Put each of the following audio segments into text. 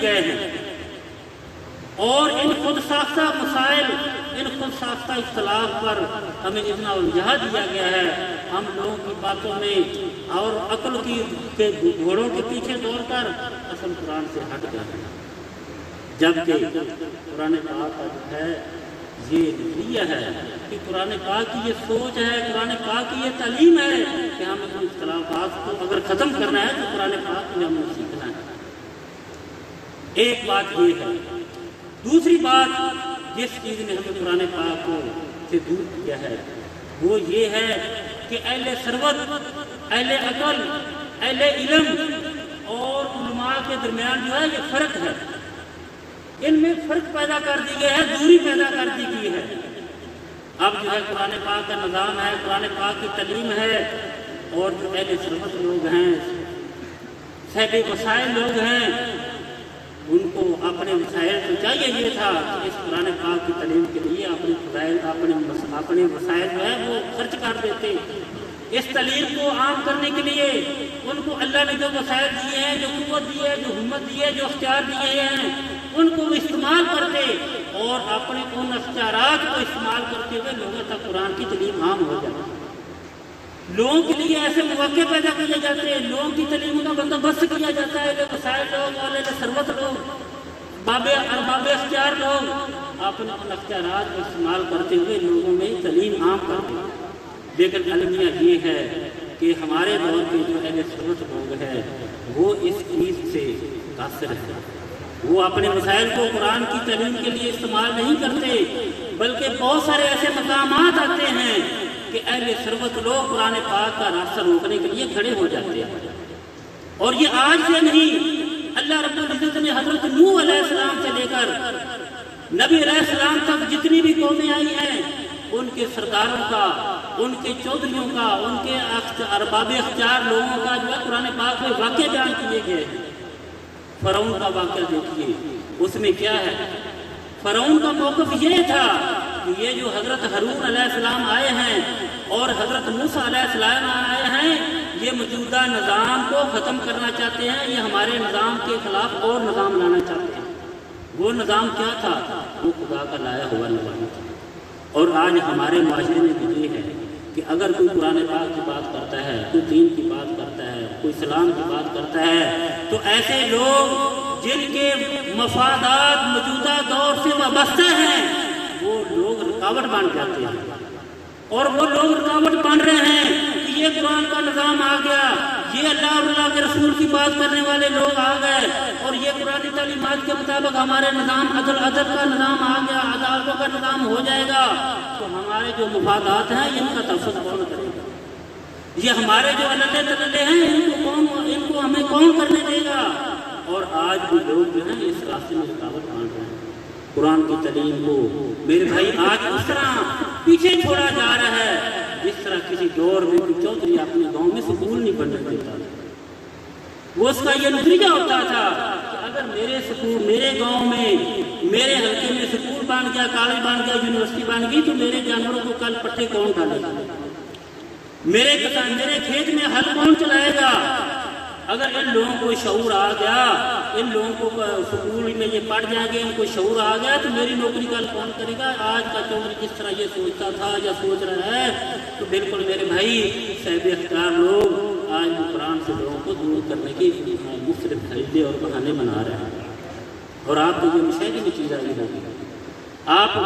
گئے ہیں، اور ان خود ساختہ مسائل، ان خود ساختہ اختلاف پر ہمیں اتنا الجھا دیا گیا ہے، ہم لوگوں کی باتوں میں اور عقل کے گھوڑوں کے پیچھے دوڑ کر اصل قرآن سے ہٹ گئے ہیں، جبکہ قرآن پاک کا جو ہے یہ نظریہ ہے کہ قرآن پاک کی یہ سوچ ہے، قرآن پاک کی یہ تعلیم ہے کہ ہم ان اختلافات کو اگر ختم کرنا ہے تو قرآن پاک کو ہمیں سیکھنا ہے۔ ایک بات یہ ہے۔ دوسری بات جس چیز نے ہمیں قرآن پاک کو سے دور کیا ہے وہ یہ ہے کہ اہل ثروت، اہل عقل، اہل علم اور علماء کے درمیان جو ہے یہ فرق ہے، ان میں فرق پیدا کر دی گئی ہے، دوری پیدا کر دی گئی ہے۔ اب جو ہے قرآن پاک کا نظام ہے، قرآن پاک کی تعلیم ہے، اور جو اہل ثروت لوگ ہیں، صاحب وسائل لوگ ہیں، ان کو اپنے وسائل تو چاہیے یہ تھا کہ اس قرآن پاک کی تعلیم کے لیے اپنے وسائل جو ہے وہ خرچ کر دیتے۔ اس تعلیم کو عام کرنے کے لیے ان کو اللہ نے جو وسائل دیے ہیں، جو قوت دی ہے، جو ہمت دی ہے، جو اختیار دیے ہیں، ان کو وہ استعمال کرتے اور اپنے ان اختیارات کو استعمال کرتے ہوئے لوگوں تک قرآن کی تعلیم عام ہو جائے۔ لوگوں کے لیے ایسے مواقع پیدا کیے جاتے ہیں، لوگوں کی تعلیم کا بندوبست کیا جاتا ہے، جو وسائل لوگ والے ثروت لوگ، ارباب اختیار لوگ اپنے ان اختیارات کو استعمال کرتے ہوئے لوگوں میں تعلیم عام کرتے ہیں۔ لیکن المیہ یہ ہے کہ ہمارے دور کے جو اہل ثروت لوگ ہیں وہ اس چیز سے متاثر ہیں، وہ اپنے وسائل کو قرآن کی تعلیم کے لیے استعمال نہیں کرتے، بلکہ بہت سارے ایسے مقامات آتے ہیں کہ اہل ثروت لوگ قرآن پاک کا راستہ روکنے کے لیے کھڑے ہو جاتے ہیں۔ اور یہ آج سے نہیں، اللہ رب العزت نے حضرت نوح علیہ السلام سے لے کر نبی علیہ السلام تک جتنی بھی قومیں آئی ہیں ان کے سرداروں کا، ان کے چودھریوں کا، ان کے ارباب اختیار لوگوں کا جو ہے قرآن پاک میں واقعہ بیان کیے گئے ہیں۔ فرعون کا واقعہ دیکھیے، اس میں کیا ہے؟ فرعون کا موقف یہ تھا کہ یہ جو حضرت ہارون علیہ السلام آئے ہیں اور حضرت موسیٰ علیہ السلام آئے ہیں، یہ موجودہ نظام کو ختم کرنا چاہتے ہیں، یہ ہمارے نظام کے خلاف اور نظام لانا چاہتے ہیں۔ وہ نظام کیا تھا؟ وہ خدا کا لایا ہوا نظام تھا۔ اور آج ہمارے معاشرے میں بھی یہ ہے کہ اگر کوئی قرآن پاک کی بات کرتا ہے، کوئی دین کی بات کرتا ہے، کوئی اسلام کی بات کرتا ہے، تو ایسے لوگ جن کے مفادات موجودہ دور سے وابستہ ہیں وہ لوگ رکاوٹ بن جاتے ہیں، اور وہ لوگ رکاوٹ بن رہے ہیں کہ یہ قرآن کا نظام آ گیا، یہ اللہ اور اللہ کے رسول کی بات کرنے والے لوگ آ گئے، اور یہ قرآن تعلیمات کے مطابق ہمارے نظام عدل کا نظام آ گیا، عدالتوں کا نظام ہو جائے گا، تو ہمارے جو مفادات ہیں ان کا تفصیل کون کرے گا؟ یہ ہمارے جو اللہ تلے ہیں ان کو ہمیں کون کرنے دے گا؟ اور آج بھی لوگ جو ہیں اس راستے میں رکاوٹ بن رہے ہیں قرآن کی تعلیم کو۔ میرے بھائی آج اس طرح پیچھے چھوڑا جا رہا ہے جس طرح کسی دور میں کوئی چودھری اپنے گاؤں میں سکول نہیں بننے دیتا تھا۔ وہ اس کا یہ نظریہ ہوتا تھا کہ اگر میرے سکول، میرے گاؤں میں، میرے حلقے میں سکول بن گیا، کالج بن گیا، یونیورسٹی بن گئی، تو میرے جانوروں کو کل پٹھے کون ڈالے گا؟ میرے کھیت میں ہل کون چلائے گا؟ اگر ان لوگوں کو شعور آ گیا، ان لوگوں کو سکول میں یہ پڑھ جائیں گے، ان کو شعور آ گیا، تو میری نوکری کل کون کرے گا؟ آج کا چودھری جس طرح یہ سوچتا تھا یا سوچ رہا ہے، تو بالکل میرے بھائی صاحب اختیار لوگ آج بھی قرآن سے لوگوں کو دور کرنے کی مختلف طریقے اور بہانے بنا رہے ہیں۔ اور آپ کو یہ مشاہدے میں چیز آئی ہوگی، آپ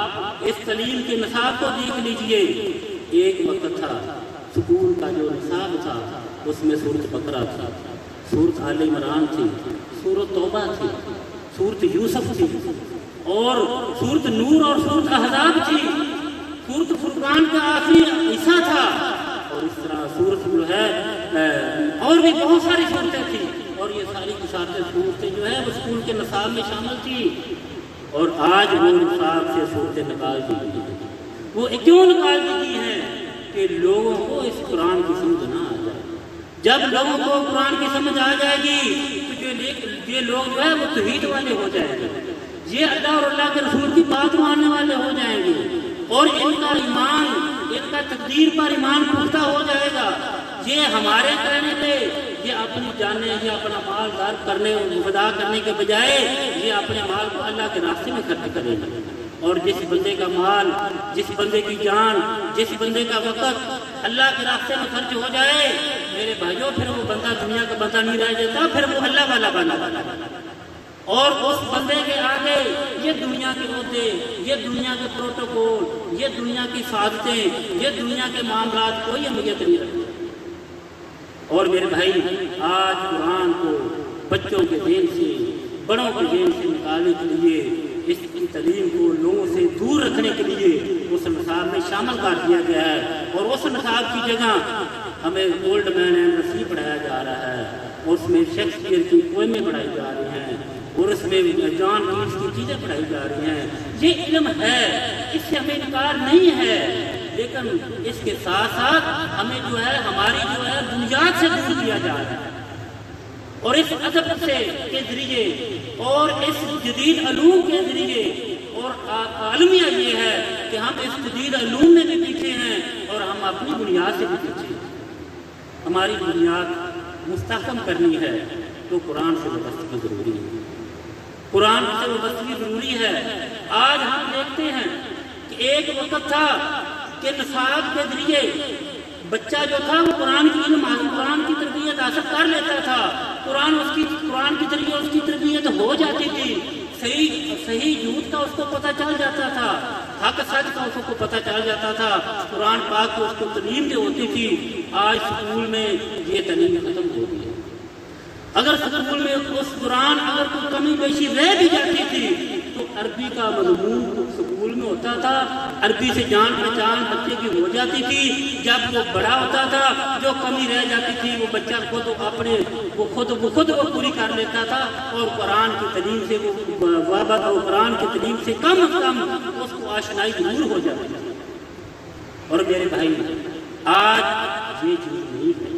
اس تعلیم کے نصاب کو دیکھ لیجئے۔ ایک وقت تھا سکول کا جو نصاب تھا اس میں سورۃ بقرہ تھا، سورۃ آل عمران تھی، سورۃ توبہ تھی، سورۃ یوسف تھی، اور سورۃ نور اور سورۃ احزاب تھی، سورۃ فرقان کا آخری حصہ تھا، اور اس طرح سورۃ جو ہے اور بھی بہت ساری صورتیں تھیں، اور یہ ساری کی ساری صورتیں جو ہے وہ اسکول کے نصاب میں شامل تھی۔ اور آج وہ نصاب سے صورتیں نکال دی گئی ہیں۔ وہ کیوں نکال دی گئی ہیں؟ کہ لوگوں کو اس قرآن کی سمجھ نہ آ جائے۔ جب لوگوں کو قرآن کی سمجھ آ جائے گی تو یہ لوگ جو ہے وہ توحید والے ہو جائیں گے، یہ اللہ اور اللہ کے رسول کی بات ماننے والے ہو جائیں گے، اور ان کا ایمان، ان کا تقدیر پر ایمان پختہ ہو جائے گا۔ یہ ہمارے کہنے پہ، یہ اپنی جانیں یہ اپنا مال دار کرنے فدا کرنے کے بجائے یہ اپنے مال کو اللہ کے راستے میں خرچ کرے گا. اور جس بندے کا مال، جس بندے کی جان، جس بندے کا وقت اللہ کے راستے میں خرچ ہو جائے میرے بھائیوں، پھر وہ بندہ دنیا کا بندہ نہیں رہ جاتا، پھر وہ اللہ والا بنا. اور اس بندے کے آگے یہ دنیا کے عہدے، یہ دنیا کے پروٹوکول، یہ دنیا کی سعادتیں، یہ دنیا کے معاملات کوئی اہمیت نہیں رکھتے. اور میرے بھائی، آج قرآن کو بچوں کے ذہن سے، بڑوں کے ذہن سے نکالنے کے لیے، اس کی تعلیم کو لوگوں سے دور رکھنے کے لیے اس نصاب میں شامل کر دیا گیا ہے. اور اس نصاب کی جگہ ہمیں اولڈ مین اینڈ رسی پڑھایا جا رہا ہے، اس میں شیکسپیئر کی پوئمیں پڑھائی جا رہی ہیں، اور اس میں جان کیٹس کی چیزیں پڑھائی جا رہی ہیں. یہ علم ہے، اس سے ہمیں انکار نہیں ہے، لیکن اس کے ساتھ ساتھ ہمیں جو ہے ہماری جو ہے بنیاد سے دور کیا جا رہا ہے. اور اس ادب سے کے ذریعے اور اس جدید علوم کے ذریعے، اور عالمیہ یہ ہے کہ ہم اس جدید علوم میں بھی پیچھے ہیں اور ہم اپنی بنیاد سے بھی پیچھے ہیں. ہماری بنیاد مستحکم کرنی ہے تو قرآن سے وابستگی ضروری ہے، قرآن سے وابستگی ضروری ہے. آج ہم دیکھتے ہیں کہ ایک وقت تھا کہ نصاب کے ذریعے بچہ جو تھا وہ قرآن کی علم، قرآن کی تربیت حاصل کر لیتا تھا، قرآن کے ذریعے اس کی تربیت ہو جاتی تھی، صحیح جھوٹ کا اس کو پتہ چل جاتا تھا، حق سچ کا اس کو پتہ چل جاتا تھا، قرآن پاک کو اس کو تعلیم جو ہوتی تھی. آج اسکول میں یہ تعلیم ختم ہو گئی ہے. اگر اسکول میں اس دوران اگر کوئی کمی بیشی رہ بھی جاتی تھی تو عربی کا مضمون اسکول میں ہوتا تھا، عربی سے جان پہچان بچے کی ہو جاتی تھی. جب وہ بڑا ہوتا تھا جو کمی رہ جاتی تھی وہ بچہ خود پوری کر لیتا تھا، اور قرآن کی تعلیم سے وہ قرآن کی تعلیم سے کم از کم اس کو آشنائی ضرور ہو جاتی تھی. اور میرے بھائی، آج یہ چیز نہیں ہے.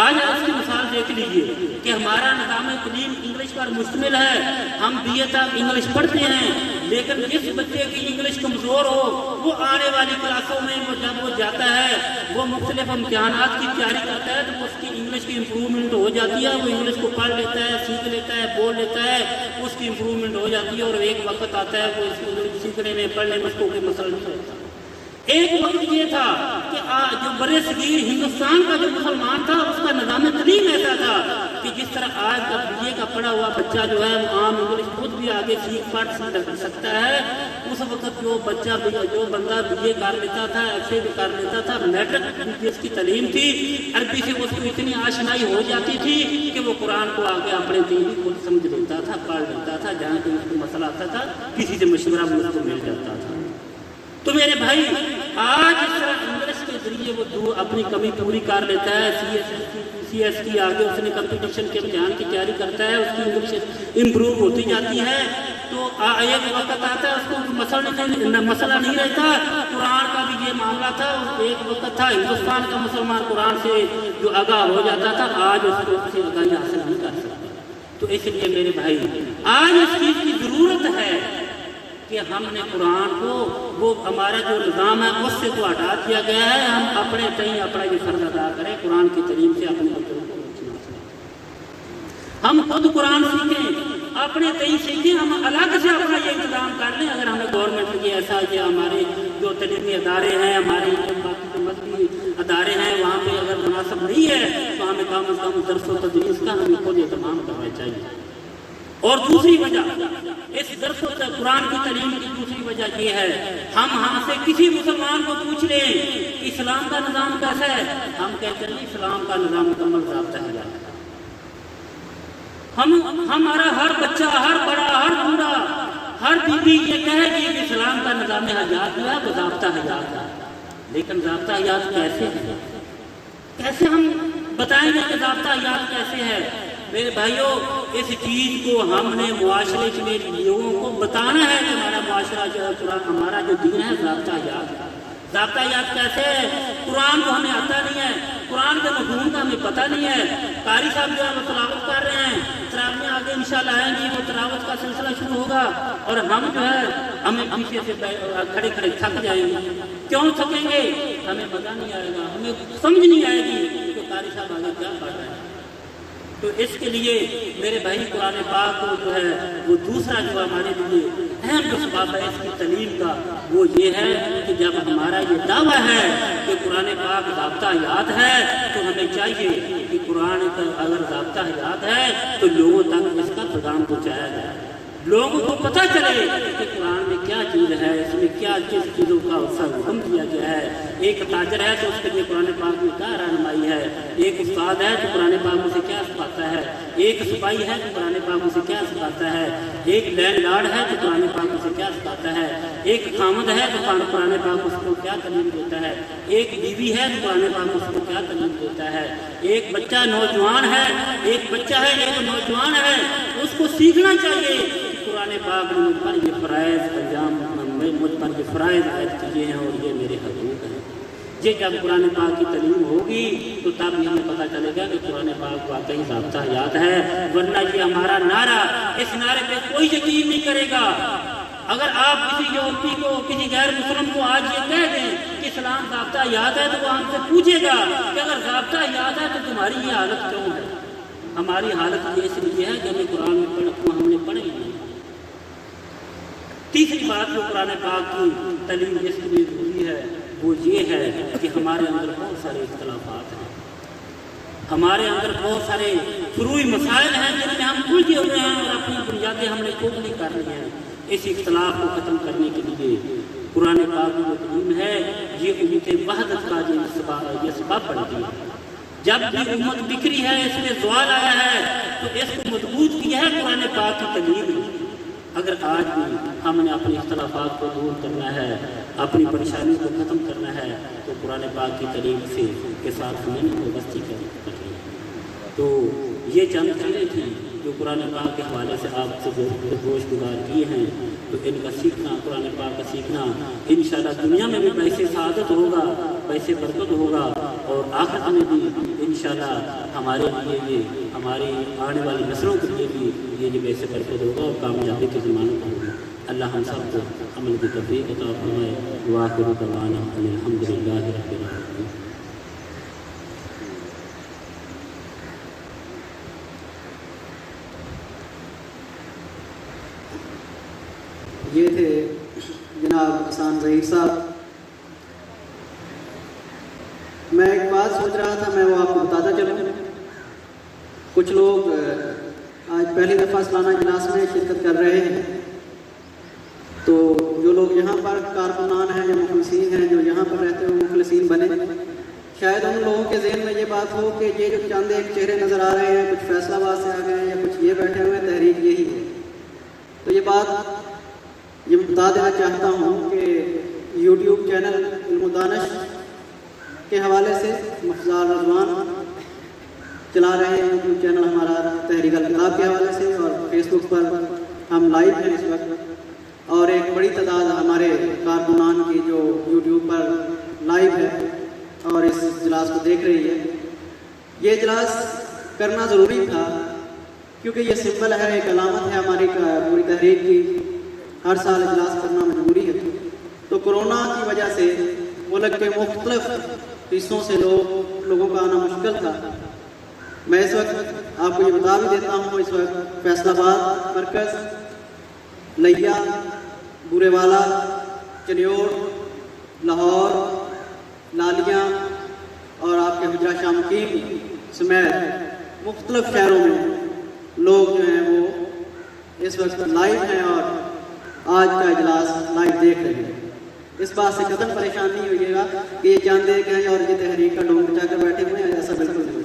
آج اس کی مثال دیکھ لیجئے کہ ہمارا نظام تعلیم انگلش پر مشتمل ہے. ہم بی اے تک انگلش پڑھتے ہیں، لیکن جس بچے کی انگلش کمزور ہو وہ آنے والی کلاسوں میں جب وہ جاتا ہے، وہ مختلف امتحانات کی تیاری کرتا ہے تو اس کی انگلش کی امپرومنٹ ہو جاتی ہے. وہ انگلش کو پڑھ لیتا ہے، سیکھ لیتا ہے، بول لیتا ہے، اس کی امپرومنٹ ہو جاتی ہے. اور ایک وقت آتا ہے وہ اس کو سیکھنے میں، پڑھنے میں اس کو کوئی مسئلہ نہیں ہوتا. ایک وقت یہ تھا کہ جو برے صغیر ہندوستان کا جو مسلمان تھا اس کا نظام تعلیم ایسا تھا کہ جس طرح آج کا بی اے کا پڑھا ہوا بچہ جو ہے وہ عام انگلش خود بھی آگے سیکھ پڑھ سکتا ہے. اس وقت جو بندہ بی اے کر لیتا تھا، ایف اے بھی کر لیتا تھا، میٹرک جس کی تعلیم تھی، عربی سے اس کو اتنی آشنائی ہو جاتی تھی کہ وہ قرآن کو آگے اپنے دین بھی خود سمجھ لیتا تھا، پڑھ لیتا تھا. جہاں کوئی اس کو مسئلہ آتا تھا کسی سے مشورہ بھی اس کو مل جاتا تھا. تو میرے بھائی، آج اس طرح انگلش کے ذریعے وہ اپنی کمی پوری کر لیتا ہے. سی ایس کی آگے اس نے کمپٹیشن کے امتحان کی تیاری کرتا ہے، اس کی انگلش امپروو ہوتی جاتی ہے. تو ایک وقت آتا ہے اس کو مسئلہ نہیں رہتا. قرآن کا بھی یہ معاملہ تھا. ایک وقت تھا ہندوستان کا مسلمان قرآن سے جو آگاہ ہو جاتا تھا، آج اس کو سے آگاہی حاصل نہیں کر سکتا. تو اس لیے میرے بھائی، آج اس چیز کی ضرورت ہے کہ ہم نے قرآن کو، وہ ہمارا جو نظام ہے اس سے تو ہٹا دیا گیا ہے. ہم اپنے تئیں اپنا یہ فرض ادا کریں، قرآن کی تعلیم سے اپنے بچوں کو ہم خود قرآن سیکھیں، اپنے تئیں سیکھیں. ہم الگ سے اپنا یہ انتظام کر لیں. اگر ہمیں گورنمنٹ کی ایسا کہ ہمارے جو تعلیمی ادارے ہیں، ہمارے باقی جو مذہبی ادارے ہیں، وہاں پہ اگر مناسب نہیں ہے تو ہمیں کم از کم درس و تدریس کا ہمیں خود اہتمام کرنا چاہیے. اور دوسری وجہ اس درس و قرآن کی تعلیم کی دوسری وجہ یہ ہے، ہم سے کسی مسلمان کو پوچھ لیں اسلام کا نظام کیسا ہے، ہم کہتے ہیں اسلام کا نظام مکمل ضابطہ ہے. ہمارا ہر بچہ، ہر بڑا، ہر بوڑھا، ہر بیوی یہ کہے گی کہ اسلام کا نظام حیات جو ہے وہ ضابطہ حیات ہے. لیکن ضابطہ حیات کیسے ہے؟ کیسے ہم بتائیں گے کہ ضابطہ حیات کیسے ہے؟ میرے بھائیوں، اس چیز کو ہم نے معاشرے میں لوگوں کو بتانا ہے کہ ہمارا معاشرہ جو ہے، ہمارا جو دین ہے ضابطہ حیات ہے. ضابطہ حیات کیسے ہے؟ قرآن کو ہمیں آتا نہیں ہے، قرآن کے مفہوم کا ہمیں پتہ نہیں ہے. قاری صاحب جو ہے وہ تلاوت کر رہے ہیں، تراویح آگے انشاءاللہ آئیں گی، وہ تلاوت کا سلسلہ شروع ہوگا اور ہم جو ہے ہمیں پیچھے سے کھڑے کھڑے تھک جائیں گے. کیوں تھکیں گے؟ ہمیں مزہ نہیں آئے گا، ہمیں سمجھ نہیں آئے گی کہ قاری صاحب آگے کیا پڑھ رہے ہیں. تو اس کے لیے میرے بھائی قرآن پاک کو جو ہے وہ دوسرا جو ہمارے لیے اہم اسباب ہے اس کی تعلیم کا، وہ یہ ہے کہ جب ہمارا یہ دعویٰ ہے کہ قرآن پاک ضابطہ حیات ہے تو ہمیں چاہیے کہ قرآن کا اگر ضابطہ حیات ہے تو لوگوں تک اس کا پیغام پہنچایا جائے، لوگوں کو پتہ چلے کہ قرآن میں کیا چیز ہے، اس میں کیا کس چیزوں کا حکم دیا گیا ہے۔ ایک تاجر ہے تو اس کے لیے قرآن پاک میں کیا رہنمائی ہے، ایک استاد ہے تو قرآن پاک میں سے کیا سکھاتا ہے، ایک سپاہی ہے تو قرآن پاک میں سے کیا سکھاتا ہے، ایک لینڈ لارڈ ہے تو قرآن پاک میں سے کیا سکھاتا ہے، ایک خامد ہے تو قرآن پاک اس کو کیا تعلیم دیتا ہے، ایک بیوی ہے تو قرآن پاک اس کو کیا تعلیم دیتا ہے، ایک بچہ نوجوان ہے، ایک بچہ ہے ایک نوجوان ہے، اس کو سیکھنا چاہیے قرآن پاک نے مجھ پر یہ فرائض انجام مجھ پر یہ فرائض عائد کیے ہیں اور یہ میرے حقوق ہیں۔ یہ جب قرآن پاک کی تعلیم ہوگی تو تب ہمیں پتہ چلے گا کہ قرآن پاک واقعی ضابطہ حیات ہے، ورنہ یہ ہمارا نعرہ، اس نعرے پہ کوئی یقین نہیں کرے گا۔ اگر آپ کسی یہودی کو کسی غیر مسلم کو آج یہ کہہ دیں کہ اسلام ضابطہ حیات ہے تو وہ ہم سے پوچھے گا کہ اگر ضابطہ حیات ہے تو تمہاری یہ حالت کیوں ہے؟ ہماری حالت یہ اس لیے ہے کہ ہمیں قرآن میں ہم نے پڑھے نہیں۔ تیسری بات جو قرآن پاک کی تعلیم اس کے لیے ضروری ہے وہ یہ ہے کہ ہمارے اندر بہت سارے اختلافات ہیں، ہمارے اندر بہت سارے فروعی مسائل ہیں جن میں ہم الجھے ہوئے ہیں اور اپنی بنیادیں ہم نے کھوکھلی کر لی ہیں۔ اس اختلاف کو ختم کرنے کے لیے قرآن پاک جو تعلیم ہے یہ امت وحدت کا یہ سبب بنتی ہے۔ جب بھی امت بکھری ہے، اس میں زوال آیا ہے تو اس کو مضبوط کیا ہے قرآن پاک کی تعلیم۔ اگر آج بھی ہم نے اپنے اختلافات کو دور کرنا ہے، اپنی پریشانی کو ختم کرنا ہے تو قرآن پاک کی تعلیم سے کے ساتھ ہمیں وابستگی کرنی ہے۔ تو یہ چند چیزیں تھیں جو قرآن پاک کے حوالے سے آپ سے گوش گزار کیے ہیں، تو ان کا سیکھنا، قرآن پاک کا سیکھنا انشاءاللہ دنیا میں بھی باعث سعادت ہوگا، باعث برکت ہوگا، اور آخرت میں بھی انشاءاللہ ہمارے لیے یہ ہماری آنے والی نسلوں کے لیے بھی یہ باعث برکت ہوگا اور کامیابی کی ضمانت ہوگی۔ اللہ ہم سب کو عمل کی توفیق عطا فرمائے۔ وآخر دعوانا ان الحمد للہ رب العالمین۔ یہ تھے جناب احسان ظہیر صاحب۔ میں ایک بات سوچ رہا تھا، میں وہ آپ کو بتاتا چلوں۔ کچھ لوگ آج پہلی دفعہ سالانہ اجلاس میں شرکت کر رہے ہیں، تو جو لوگ یہاں پر کارکنان ہیں، جو مخلصین ہیں، جو یہاں پر رہتے ہوئے مخلصین بنے، شاید ان لوگوں کے ذہن میں یہ بات ہو کہ یہ جو چند ایک چہرے نظر آ رہے ہیں، کچھ فیصلہ آباد سے آ گئے ہیں یا کچھ یہ بیٹھے ہوئے، تحریک یہی ہے۔ تو یہ بات یہ بتا دینا چاہتا ہوں کہ یوٹیوب چینل علم و دانش کے حوالے سے مفضال رضوان چلا رہے ہیں یوٹیوب چینل ہمارا تحریک الکتاب کے حوالے سے، اور فیس بک پر ہم لائیو ہیں اس وقت، اور ایک بڑی تعداد ہمارے کارکنان کی جو یوٹیوب پر لائیو ہے اور اس اجلاس کو دیکھ رہی ہے۔ یہ اجلاس کرنا ضروری تھا کیونکہ یہ سمبل ہے، ایک علامت ہے ہماری پوری تحریک کی۔ ہر سال اجلاس کرنا مجبوری ہے، تو کرونا کی وجہ سے ملک کے مختلف حصوں سے لوگوں کا آنا مشکل تھا۔ میں اس وقت آپ کو یہ بتا بھی دیتا ہوں، اس وقت فیصل آباد مرکز، لیا، بورے والا، چنیوڑ، لاہور، لالیاں اور آپ کے حجرہ شامکین سمیت مختلف شہروں میں لوگ جو ہیں وہ اس وقت لائیو ہیں اور آج کا اجلاس لائیو دیکھ رہے ہیں۔ اس بات سے قدم پریشان نہیں ہوئیے گا کہ یہ چاند ایک ہیں اور یہ تحریک کا ڈھونگ بچا کر بیٹھے ہوئے ہیں، ایسا بالکل نہیں۔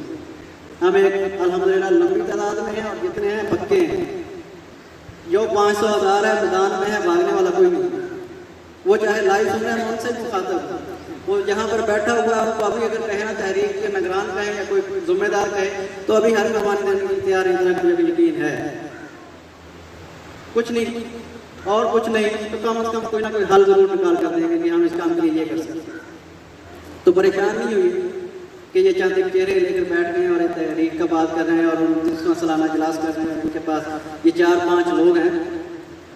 ہم ایک الحمدللہ لمبی تعداد میں ہیں اور جتنے ہیں پکے ہیں۔ جو 500 1000 ہے میدان میں ہے، بھاگنے والا کوئی نہیں۔ وہ چاہے لائیو سن رہے ہیں، ان سے مخاطب، وہ جہاں پر بیٹھا ہوا ہے، آپ کو ابھی اگر کہیں نا تحریک کے نگران کہیں یا کوئی ذمہ دار کہے تو ابھی ہر مہمان دینے کی تیار ہے، یقین ہے۔ کچھ نہیں اور کچھ نہیں تو کم از کم کوئی نہ کوئی حل ضرور نکال کر دیں گے کہ ہم اس کام کے لیے یہ کر سکتے ہیں۔ تو پریشان نہیں ہوئی کہ یہ چند ایک چہرے لے کر بیٹھ گئے اور تحریک کا بات کر رہے ہیں اور 29واں سالانہ اجلاس کر رہے ہیں، ان کے پاس یہ 4-5 لوگ ہیں،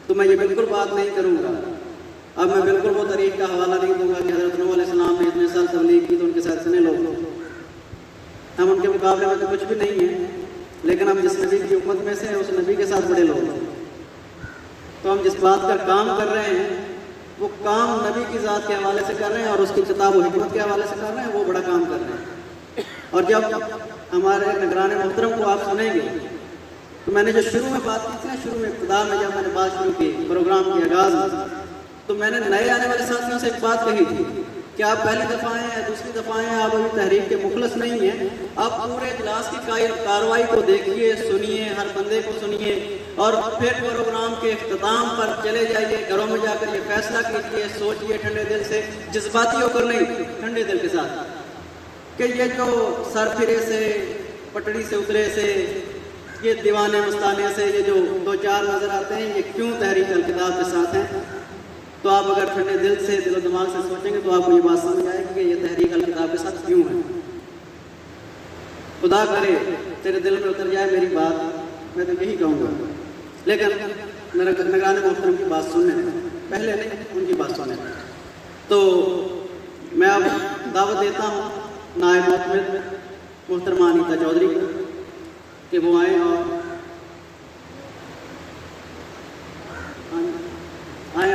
تو میں یہ بالکل بات نہیں کروں گا۔ اب میں بالکل وہ طریق کا حوالہ نہیں دوں گا کہ حضرت نوح علیہ السلام نے اتنے سال تبلیغ کی تو ان کے ساتھ اتنے لوگ، ہم ان کے مقابلے میں تو کچھ بھی نہیں ہیں۔ لیکن ہم جس نبی کی امت میں سے ہیں اس نبی کے ساتھ بڑے لوگ ہیں. تو ہم جس بات کا کام کر رہے ہیں وہ کام نبی کی ذات کے حوالے سے کر رہے ہیں اور اس کی کتاب و حکمت کے حوالے سے کر رہے ہیں، وہ بڑا کام کر رہے ہیں. اور جب ہمارے نگران محترم کو آپ سنیں گے تو میں نے جو شروع میں بات کی تھی نا، شروع میں ابتدا میں جب میں نے بات شروع کی پروگرام کے آغاز میں، تو میں نے نئے آنے والے ساتھیوں سے ایک بات کہی تھی کہ آپ پہلی دفعہ آئے ہیں، دوسری دفعہ آئے ہیں، آپ ابھی تحریک کے مخلص نہیں ہیں. آپ پورے اجلاس کی کارروائی کو دیکھیے، سنیے، ہر بندے کو سنیے، اور پھر پروگرام کے اختتام پر چلے جائیے. گھروں میں جا کر یہ فیصلہ کیجیے، سوچیے ٹھنڈے دل سے، جذباتی ہو کر نہیں، ٹھنڈے دل کے ساتھ، کہ یہ جو سر پھرے سے، پٹڑی سے اترے سے، یہ دیوانے مستانے سے یہ جو دو چار نظر آتے ہیں، یہ کیوں تحریک الکتاب کے ساتھ ہیں. تو آپ اگر ٹھنڈے دل سے، دل و دماغ سے سوچیں گے تو آپ کو یہ بات سمجھ آئے گی کہ یہ تحریک الکتاب کے ساتھ کیوں ہے. خدا کرے تیرے دل میں اتر جائے میری بات، میں تو یہی کہوں گا. لیکن نگران محترم کی بات سننے پہلے نہیں، ان کی بات سننے. تو میں اب دعوت دیتا ہوں نائب محترمہ انیتا چودھری کو کہ وہ آئیں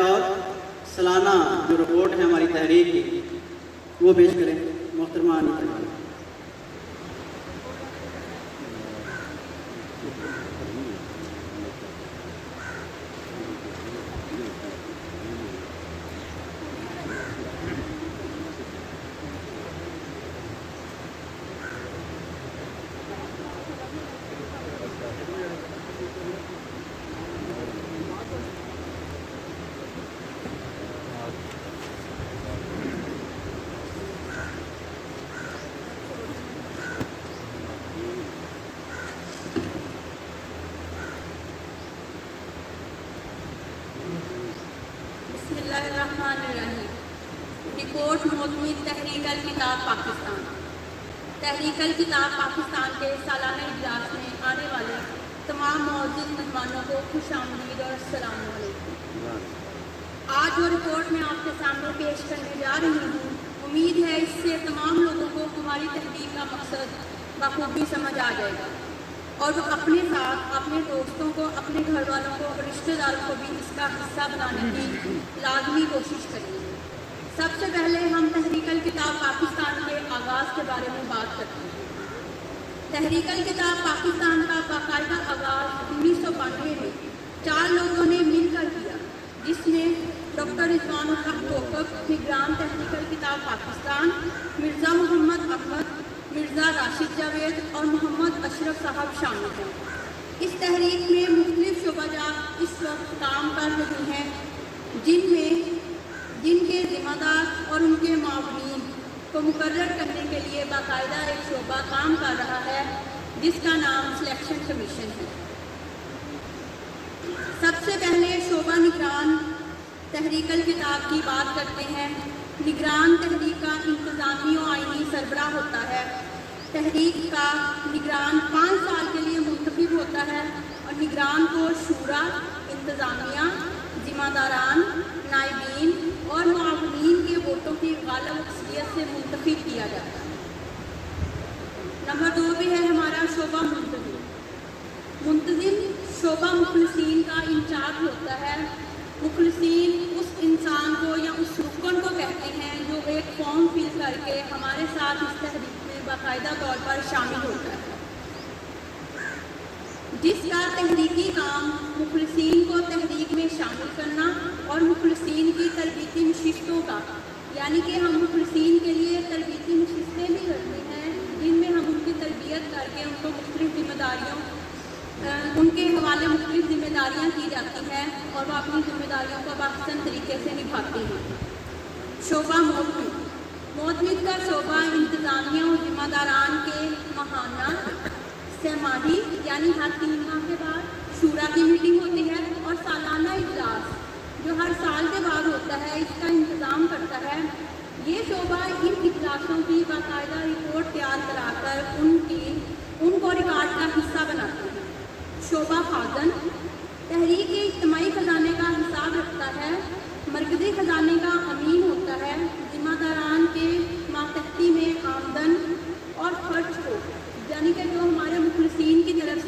اور سالانہ جو رپورٹ ہے ہماری تحریک کی وہ پیش کریں. محترمہ انیتا چودھری. رپورٹ معتمد تحریک الکتاب پاکستان. تحریک الکتاب پاکستان کے سالانہ اجلاس میں آنے والے تمام معزز مہمانوں کو خوش آمدید اور السلام علیکم. آج جو رپورٹ میں آپ کے سامنے پیش کرنے جا رہی ہوں، امید ہے اس سے تمام لوگوں کو ہماری تحریک کا مقصد بخوبی سمجھ آ جائے گا اور وہ اپنے ساتھ اپنے دوستوں کو، اپنے گھر والوں کو اور رشتہ داروں کو بھی اس کا حصہ بنانے کی لازمی کوشش کریں گے. سب سے پہلے ہم تحریک الکتاب پاکستان کے آغاز کے بارے میں بات کرتے ہیں. تحریک الکتاب پاکستان کا باقاعدہ آغاز 1992 میں 4 لوگوں نے مل کر کیا، جس میں ڈاکٹر رضوان الحق توقف، نگران تحریک الکتاب پاکستان، مرزا محمد احمد، مرزا راشد جاوید اور محمد اشرف صاحب شامل ہیں. اس تحریک میں مختلف شعبہ جات اس وقت کام کر رہے ہیں، جن کے ذمہ دار اور ان کے معاونین کو مقرر کرنے کے لیے باقاعدہ ایک شعبہ کام کر رہا ہے جس کا نام سلیکشن کمیشن ہے. سب سے پہلے شعبہ نگران تحریک الکتاب کی بات کرتے ہیں. نگران تحریک کا انتظامی و آئینی سربراہ ہوتا ہے. تحریک کا نگران 5 سال کے لیے منتخب ہوتا ہے اور نگران کو شورا، انتظامیہ، ذمہ داران، نائبین اور معاونین کے ووٹوں کی غالب اکثریت سے منتخب کیا جاتا ہے. نمبر 2 پہ ہے ہمارا شعبہ منتظم. شعبہ مخلصین کا انچارج ہوتا ہے. مخلصین اس انسان کو یا اس رکن کو کہتے ہیں جو ایک فارم فل کر کے ہمارے ساتھ اس تحریک میں باقاعدہ طور پر شامل ہوتا ہے، جس کا تحریکی کام مخلصین کو تحریک میں شامل کرنا اور مخلصین کی تربیتی نشستوں کا، یعنی کہ ہم مخلصین کے لیے تربیتی نشستیں بھی کرتے ہیں جن میں ہم ان کی تربیت کر کے ان کو مختلف ذمہ داریوں، ان کے حوالے مختلف ذمہ داریاں کی جاتی ہیں اور وہ اپنی ذمہ داریوں کو باحسن طریقے سے نبھاتے ہیں. شعبہ معتمد کا شعبہ انتظامیہ و ذمہ داران کے ماہانہ، سہ-ماہی یعنی ہر 3 ماہ کے بعد شورا کی میٹنگ ہوتی ہے اور سالانہ اجلاس جو ہر سال کے بعد ہوتا ہے، اس کا انتظام کرتا ہے. یہ شعبہ ان اجلاسوں کی باقاعدہ رپورٹ تیار کرا کر ان کو ریکارڈ کا حصہ بناتے ہیں. شعبہ خازن تحریک کے اجتماعی خزانے کا حساب رکھتا ہے. مرکزی خزانے کا امین ہوتا ہے. ذمہ داران کے ماتحتی میں آمدن اور خرچ کو، یعنی کہ جو ہمارے مخلصین کی طرف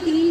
3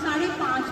5:30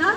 10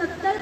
70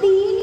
3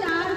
4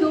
2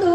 2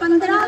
15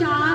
4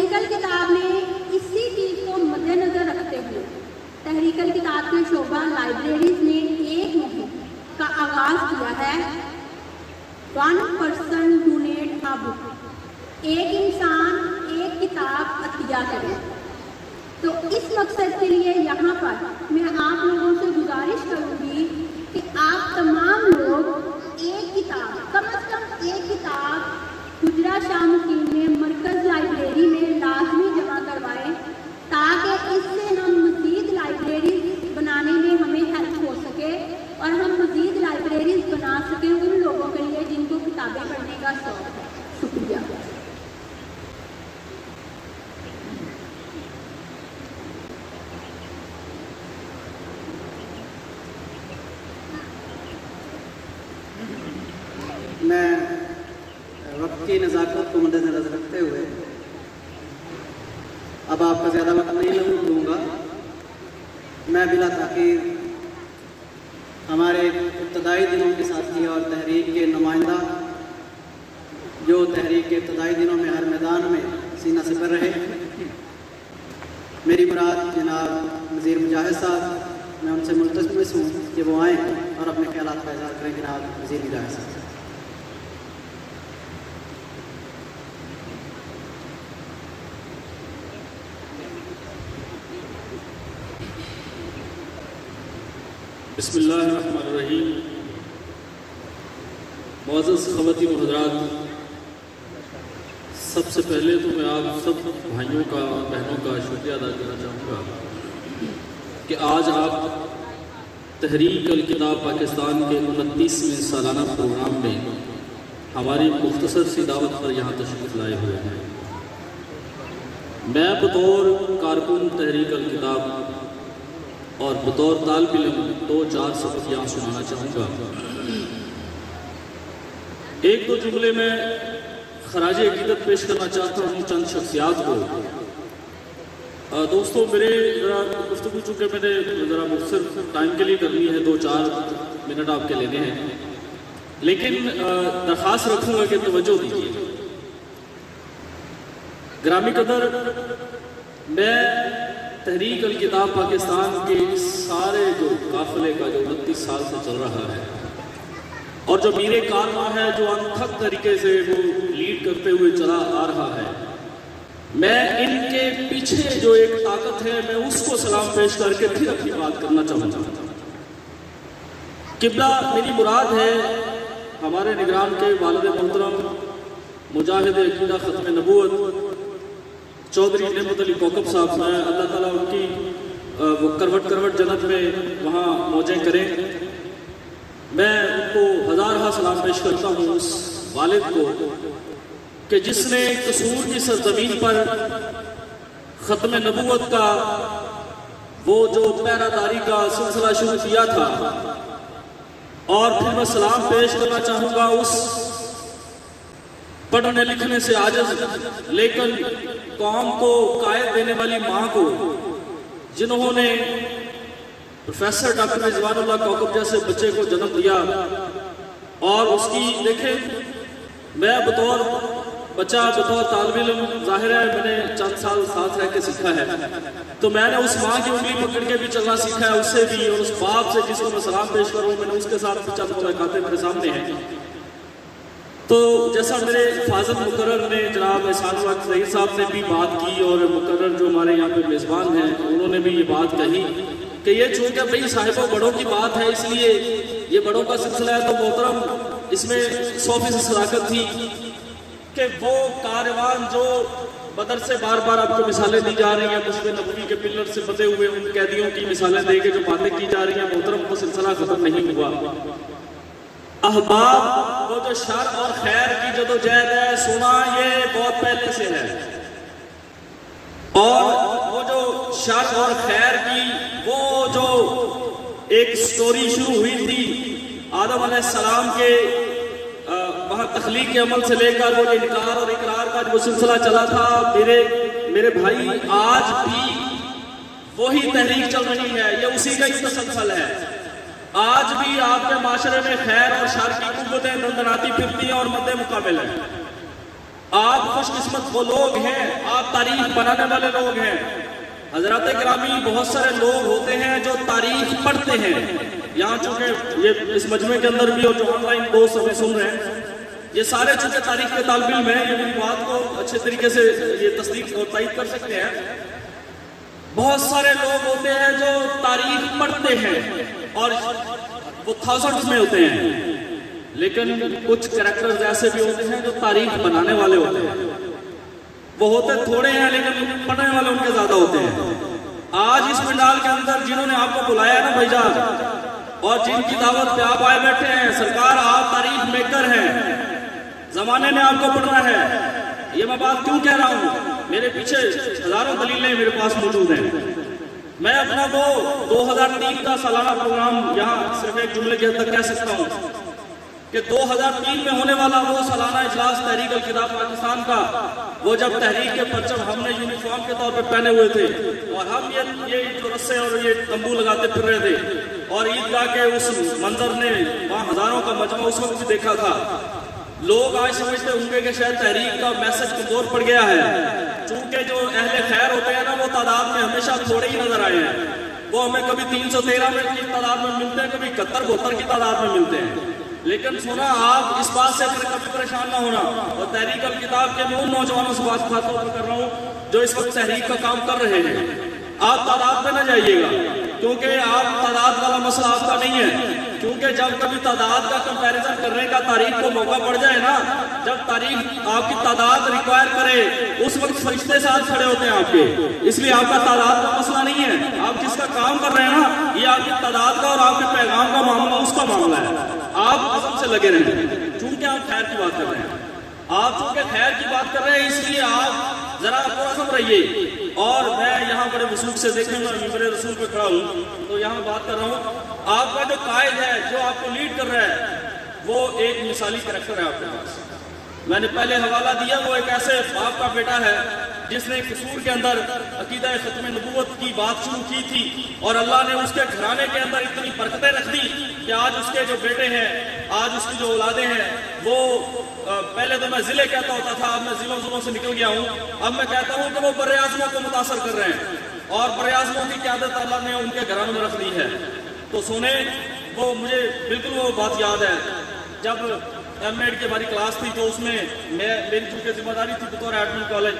تحریک الکتاب نے اسی چیز کو مد نظر رکھتے ہوئے تحریک الکتاب کے شعبہ لائبریریز نے ایک مہم کا آغاز کیا ہے 1 person donate a book، ایک انسان ایک کتاب عطیہ کرے۔ تو اس مقصد کے لیے یہاں پر میں آپ لوگوں سے گزارش کروں گی کہ آپ تمام لوگ ایک کتاب، کم از کم ایک کتاب حجرہ شاہ مقیم میں مرکز لائبریری میں لازمی جمع کروائیں، تاکہ اس سے ہم مزید لائبریریز بنانے میں ہمیں ہیلپ ہو سکے اور ہم مزید لائبریریز بنا سکیں ان لوگوں کے لیے جن کو کتابیں پڑھنے کا شوق ہے۔ شکریہ۔ میں وقت کی نزاکت کو مد نظر رکھتے ہوئے اب آپ کا زیادہ وقت نہیں لوں گا۔ میں بلا تاخیر ہمارے ابتدائی دنوں کے ساتھی اور تحریک کے نمائندہ جو تحریک کے ابتدائی دنوں میں ہر میدان میں سینہ سپر رہے، میری مراد جناب وزیر مجاہد صاحب، میں ان سے ملتمس ہوں کہ وہ آئیں اور اپنے خیالات کا اظہار کریں۔ جناب وزیر مجاہد صاحب۔ بسم اللہ الرحمن الرحیم۔ معزز خواتین و حضرات، سب سے پہلے تو میں آپ سب بھائیوں کا بہنوں کا شکریہ ادا کرنا چاہوں گا کہ آج آپ تحریک الکتاب پاکستان کے 29ویں سالانہ پروگرام میں ہماری مختصر سی دعوت پر یہاں تشریف لائے ہوئے ہیں۔ میں بطور کارکن تحریک الکتاب اور بطور طالب علم 2-4 سبق یہاں سنانا چاہوں گا۔ ایک دو جملے میں خراج عقیدت پیش کرنا چاہتا ہوں چند شخصیات کو۔ دوستوں، میرے ذرا گفتگو چونکہ میں نے ذرا مختصر ٹائم کے لیے کرنی ہے، 2-4 منٹ آپ کے لینے ہیں، لیکن درخواست رکھوں گا کہ توجہ دیجیے۔ گرامی قدر، میں تحریک الکتاب پاکستان کے سارے جو قافلے کا جو 29 سال سے چل رہا ہے اور جو میر کارواں ہے جو انتھک طریقے سے وہ لیڈ کرتے ہوئے چلا آ رہا ہے، میں ان کے پیچھے جو ایک طاقت ہے میں اس کو سلام پیش کر کے پھر اپنی بات کرنا چاہوں گا۔ قبلہ، میری مراد ہے ہمارے نگران کے والد محترم مجاہد عقیدہ ختم نبوت چودھری نعمت علی کوکب صاحب، میں اللہ تعالیٰ ان کی وہ کروٹ جنت میں وہاں موجیں کریں۔ میں ان کو ہزارہ سلام پیش کرتا ہوں اس والد کو کہ جس نے قصور کی سرزمین پر ختم نبوت کا وہ جو پہرہ داری کا سلسلہ شروع کیا تھا، اور پھر میں سلام پیش کرنا چاہوں گا اس پڑھنے لکھنے سے عاجز لیکن قوم کو قائد دینے والی ماں کو، جنہوں نے پروفیسر ڈاکٹر رضوان اللہ کوکب جیسے بچے کو جنم دیا، اور اس کی دیکھیں، میں بطور بچہ، بطور طالب علم، ظاہر ہے میں نے چند سال ساتھ رہ کے سیکھا ہے، تو میں نے اس ماں کی انگلی پکڑ کے بھی چلنا سیکھا ہے، اس سے بھی، اور اس باپ سے جس کو میں سلام پیش کروں، میں نے اس کے ساتھ بھی چند ملاقاتیں میرے سامنے ہیں۔ تو جیسا میرے فاضل مقرر نے، جناب احسان الحق ظہیر صاحب نے بھی بات کی، اور مقرر جو ہمارے یہاں پہ میزبان ہیں انہوں نے بھی یہ بات کہی کہ یہ چونکہ بھئی صاحب و بڑوں کی بات ہے، اس لیے یہ بڑوں کا سلسلہ ہے، تو محترم اس میں 100% صداقت تھی کہ وہ کاروان جو بدر سے بار بار آپ کو مثالیں دی جا رہی ہیں، مشب نبوی کے پلر سے بندے ہوئے ان قیدیوں کی مثالیں دے کے جو باتیں کی جا رہی ہیں، محترم وہ سلسلہ ختم نہیں ہوا۔ احباب، وہ جو شر اور خیر کی جدوجہد ہے، سنا یہ بہت پہلے سے ہے، اور وہ جو شر اور خیر کی وہ جو ایک سٹوری شروع ہوئی تھی آدم علیہ السلام کے وہاں تخلیق کے عمل سے لے کر وہ انکار اور اقرار کا جو سلسلہ چلا تھا، میرے بھائی آج بھی وہی تحریک چل رہی ہے، یہ اسی کا ہی تسلسل ہے۔ آج بھی آپ کے معاشرے میں خیر اور شر کی قوتیں دندناتی پھرتی ہیں اور مد مقابل ہیں۔ آپ خوش قسمت وہ لوگ ہیں، آپ تاریخ بنانے والے لوگ ہیں۔ حضرات گرامی، بہت سارے لوگ ہوتے ہیں جو تاریخ پڑھتے ہیں، یہاں چونکہ یہ اس مجمع کے اندر بھی اور جو آن لائن دوست ہمیں سن رہے ہیں، یہ سارے چونکہ تاریخ کے طالب علم ہیں، یہ میری بات کو اچھے طریقے سے یہ تصدیق اور تائید کر سکتے ہیں۔ بہت سارے لوگ ہوتے ہیں جو تاریخ پڑھتے ہیں اور وہ تھاؤزنڈز میں ہوتے ہیں، لیکن کچھ کریکٹرز ایسے بھی ہوتے ہیں جو تاریخ بنانے والے ہوتے ہیں۔ وہ ہوتے تھوڑے ہیں لیکن پڑھنے والے ان کے زیادہ ہوتے ہیں۔ آج اس پنڈال کے اندر جنہوں نے آپ کو بلایا ہے نا بھائی جان، اور جن کی دعوت پہ آپ آئے بیٹھے ہیں، سرکار آپ تاریخ میکر ہیں، زمانے نے آپ کو پڑھنا ہے۔ یہ میں بات کیوں کہہ رہا ہوں؟ میرے پیچھے ہزاروں دلیلیں میرے پاس موجود ہیں۔ میں اپنا وہ 2003 کا سالانہ پروگرام یہاں صرف ایک جملے کے حد تک کہہ سکتا ہوں کہ 2003 میں ہونے والا وہ سالانہ اجلاس تحریک الکتاب پاکستان کا، وہ جب تحریک کے پرچم ہم نے یونیفارم کے طور پہ پہنے ہوئے تھے اور ہم یہ جو رسے اور یہ تمبو لگاتے پھر رہے تھے، اور عیدگاہ کے اس منظر نے وہاں ہزاروں کا مجمع اس وقت بھی دیکھا تھا۔ لوگ آج سمجھتے ہوں گے کہ شاید تحریک کا میسج کمزور پڑ گیا ہے، چونکہ جو اہل خیر ہوتے ہیں نا وہ تعداد میں ہمیشہ تھوڑے ہی نظر آئے ہیں۔ وہ ہمیں کبھی 313 میں کی تعداد میں ملتے ہیں، کبھی 71-72 کی تعداد میں ملتے ہیں۔ لیکن سنا آپ اس بات سے کبھی پریشان نہ ہونا، اور تحریک الکتاب کے میں ان نوجوانوں سے بات خاص طور پر کر رہا ہوں جو اس وقت تحریک کا کام کر رہے ہیں، آپ تعداد پہ نہ جائیے گا، کیونکہ آپ تعداد والا مسئلہ آپ کا نہیں ہے۔ کیونکہ جب کبھی تعداد کا کمپیریزن کرنے کا تاریخ کو موقع پڑ جائے نا، جب تاریخ آپ کی تعداد ریکوائر کرے، اس وقت فرشتے ساتھ کھڑے ہوتے ہیں آپ کے، اس لیے آپ کا تعداد کا مسئلہ نہیں ہے۔ آپ جس کا کام کر رہے ہیں نا، یہ آپ کی تعداد کا اور آپ کے پیغام کا معاملہ اس کا معاملہ ہے۔ آپ عزم سے لگے رہیں، چونکہ آپ خیر کی بات کر رہے ہیں، آپ چونکہ خیر کی بات کر رہے ہیں، اس لیے آپ ذرا پرعزم رہیے۔ اور میں یہاں بڑے وثوق سے دیکھیں، میں ممبر رسول پہ کھڑا ہوں تو یہاں بات کر رہا ہوں، آپ کا جو قائد ہے، جو آپ کو لیڈ کر رہا ہے، وہ ایک مثالی کریکٹر ہے آپ کے پاس۔ میں نے پہلے حوالہ دیا، وہ ایک ایسے باپ کا بیٹا ہے جس نے قصور کے اندر عقیدہ ختم نبوت کی بات شروع کی تھی، اور اللہ نے اس کے گھرانے کے اندر اتنی برکتیں رکھ دی کہ آج اس کے جو بیٹے ہیں، آج اس کی جو اولادیں ہیں، وہ پہلے تو میں ضلع کہتا ہوتا تھا، اب میں ضلعوں سے نکل گیا ہوں، اب میں کہتا ہوں کہ وہ بر اعظموں کو متاثر کر رہے ہیں، اور بر اعظموں کی قیادت اللہ نے ان کے گھرانوں میں رکھ دی ہے۔ تو سونے، وہ مجھے بالکل وہ بات یاد ہے، جب ایم ایڈ کی ہماری کلاس تھی تو اس میں میری چونکہ ذمہ داری تھی بطور ایڈمن کالج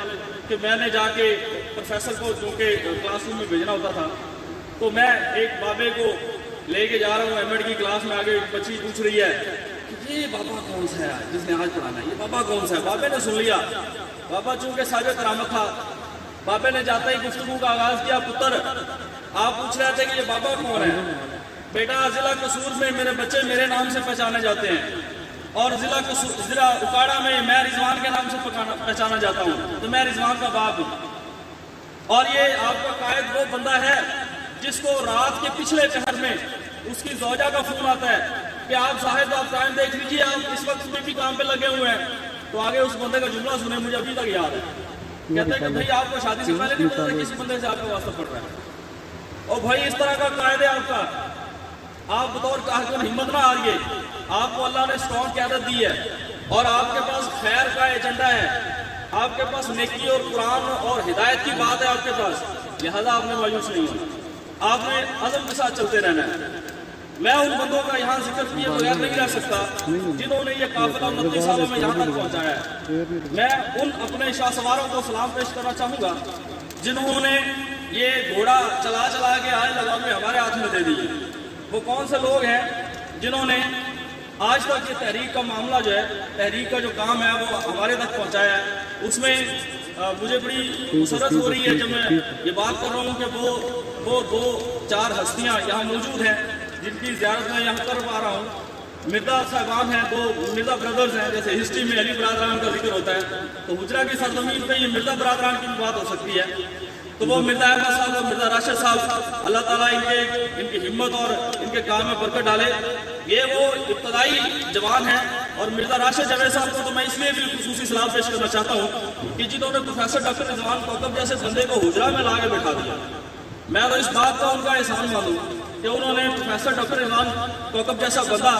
کہ میں نے جا کے پروفیسر کو جو کہ کلاس روم میں بھیجنا ہوتا تھا، تو میں ایک بابے کو لے کے جا رہا ہوں ایم ایڈ کی کلاس میں، آگے بچی پوچھ رہی ہے کہ یہ بابا کون سا ہے جس نے آج پڑھانا ہے، یہ بابا کون سا ہے؟ بابے نے سن لیا، بابا چونکہ صاحب کرامت تھا، بابے نے جاتے ہی گفتگو کا آغاز کیا، پتر آپ پوچھ رہے تھے کہ یہ بابا کون ہے؟ بیٹا ضلع قصور میں میرے بچے میرے نام سے پہچانے جاتے ہیں، اور ضلع اکاڑا میں میں رضوان کے نام سے پہچانا جاتا ہوں، تو میں رضوان کا باپ ہوں۔ اور یہ آپ کا قائد وہ بندہ ہے جس کو رات کے پچھلے پہر میں اس کی زوجہ کا فون آتا ہے کہ آپ صاحب آپ ٹائم دیکھ لیجیے، آپ اس وقت بھی کام پہ لگے ہوئے ہیں۔ تو آگے اس بندے کا جملہ سنے، مجھے ابھی تک یاد ہے، کہتے ہیں کہ بھائی آپ کو شادی سے پہلے نہیں پتا تھا کس بندے سے آپ کا واسطہ پڑ رہا ہے، اور بھائی اس طرح کا قائد ہے آپ کا، آپ بطور کاہکن ہمت نہ ہاریے، آپ کو اللہ نے اسٹرانگ قیادت دی ہے، اور آپ کے پاس خیر کا ایجنڈا ہے، آپ کے پاس نیکی اور قرآن اور ہدایت کی بات ہے آپ کے پاس، لہذا آپ نے مایوس نہیں ہونا، آپ نے عزم کے ساتھ چلتے رہنا ہے۔ میں ان بندوں کا یہاں ذکر کیے بغیر نہیں رہ سکتا جنہوں نے یہ قافلہ 29 سالوں میں یہاں تک پہنچایا ہے۔ میں ان اپنے شاہ سواروں کو سلام پیش کرنا چاہوں گا جنہوں نے یہ گھوڑا چلا چلا کے آج لگام میں ہمارے ہاتھ میں دے دی۔ وہ کون سے لوگ ہیں جنہوں نے آج تک یہ تحریک کا معاملہ جو ہے، تحریک کا جو کام ہے وہ ہمارے تک پہنچایا ہے۔ اس میں مجھے بڑی مسرت ہو رہی ہے جب میں یہ بات کر رہا ہوں کہ وہ 2-4 ہستیاں یہاں موجود ہیں جن کی زیارت میں یہاں کر پا رہا ہوں۔ مرزا صاحبان ہیں، 2 مرزا برادرز ہیں، جیسے ہسٹری میں علی برادران کا ذکر ہوتا ہے تو حجرہ کی سرزمین پہ یہ مرزا برادران کی بات ہو سکتی ہے، تو وہ مرزا احمد صاحب اور مرزا راشد صاحب، اللہ تعالیٰ ان کی ہمت اور ان کے کام میں برکت ڈالے۔ یہ وہ ابتدائی جوان ہیں، اور مرزا راشد جاوید صاحب کو تو میں اس لیے بھی خصوصی سلام پیش کرنا چاہتا ہوں کہ جنہوں نے پروفیسر ڈاکٹر رضوان کوکب جیسے بندے کو حجرہ میں لا کے بٹھا دیا۔ میں تو اس بات کا ان کا احسان مانوں کہ انہوں نے پروفیسر ڈاکٹر رضوان کوکب جیسا بندہ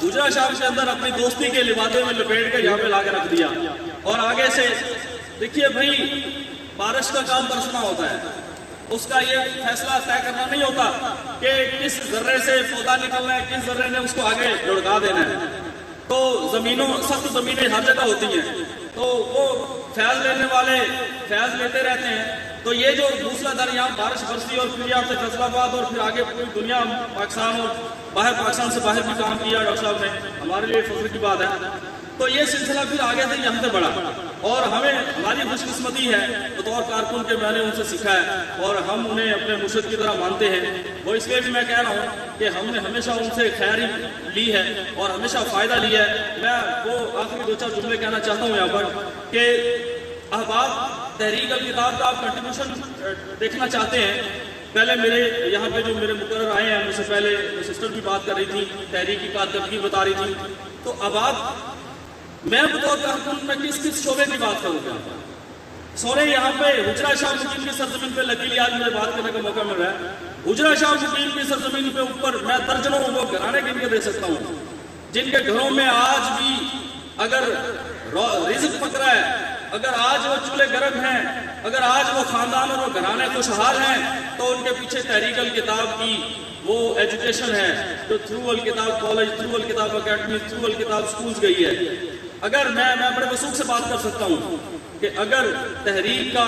حجرہ شاہ کے اندر اپنی دوستی کے لبادے میں لپیٹ کے یہاں پہ لا کے رکھ دیا۔ اور آگے سے دیکھیے بھائی بارش کا کام برسنا ہوتا ہے، اس کا یہ فیصلہ طے کرنا نہیں ہوتا کہ کس ذرے سے پودا نکلنا ہے، کس ذرے نے اس کو آگے لڑکا دینا ہے. تو سخت زمینیں ہر جگہ ہوتی ہیں، تو وہ فیض لینے والے فیض لیتے رہتے ہیں. تو یہ جو موسلا دھار یہاں بارش برسی اور پھر یہاں سے فیصل آباد اور پھر آگے پوری دنیا پاکستان اور باہر پاکستان سے باہر بھی کام کیا ڈاکٹر صاحب نے، ہمارے لیے فخر کی بات ہے. تو یہ سلسلہ پھر آگے سے یہاں سے بڑھا اور ہماری خوش قسمتی ہے بطور کارکن کے میں نے ان سے سیکھا ہے اور ہم انہیں اپنے مرشد کی طرح مانتے ہیں. وہ اس لیے بھی میں کہہ رہا ہوں کہ ہم نے ہمیشہ ان سے خیر ہی لی ہے اور ہمیشہ فائدہ لیا ہے. میں وہ آخری 2-4 جملے کہنا چاہتا ہوں یہاں پر کہ احباب تحریک الکتاب کا آپ کنٹریبیوشن دیکھنا چاہتے ہیں. پہلے میرے یہاں پہ جو میرے مقرر آئے ہیں مجھ سے پہلے سسٹر بھی بات کر رہی تھی، تحریک کی کارکردگی بتا رہی تھی. تو اب آپ میں بطور کارکن میں کس شعبے کی بات کروں گا. سونے یہاں پہ حجرہ شاہ مقیم کی سرزمین پہ لکیلی آج مجھے بات کرنے کا موقع مل رہا ہے. حجرہ شاہ مقیم کی سرزمین پہ اوپر میں درجنوں وہ گھرانے گن کے دے سکتا ہوں جن کے گھروں میں آج بھی اگر رزق پک رہا ہے، اگر آج وہ چولہے گرم ہیں، اگر آج وہ خاندان اور وہ گھرانے خوشحال ہیں تو ان کے پیچھے تحریک الکتاب کی وہ ایجوکیشن ہے جو تھرو الکتاب کالج، تھرو الکتاب اکیڈمی، تھرو الکتاب سکولز گئی ہے. اگر میں بڑے وثوق سے بات کر سکتا ہوں کہ اگر تحریک کا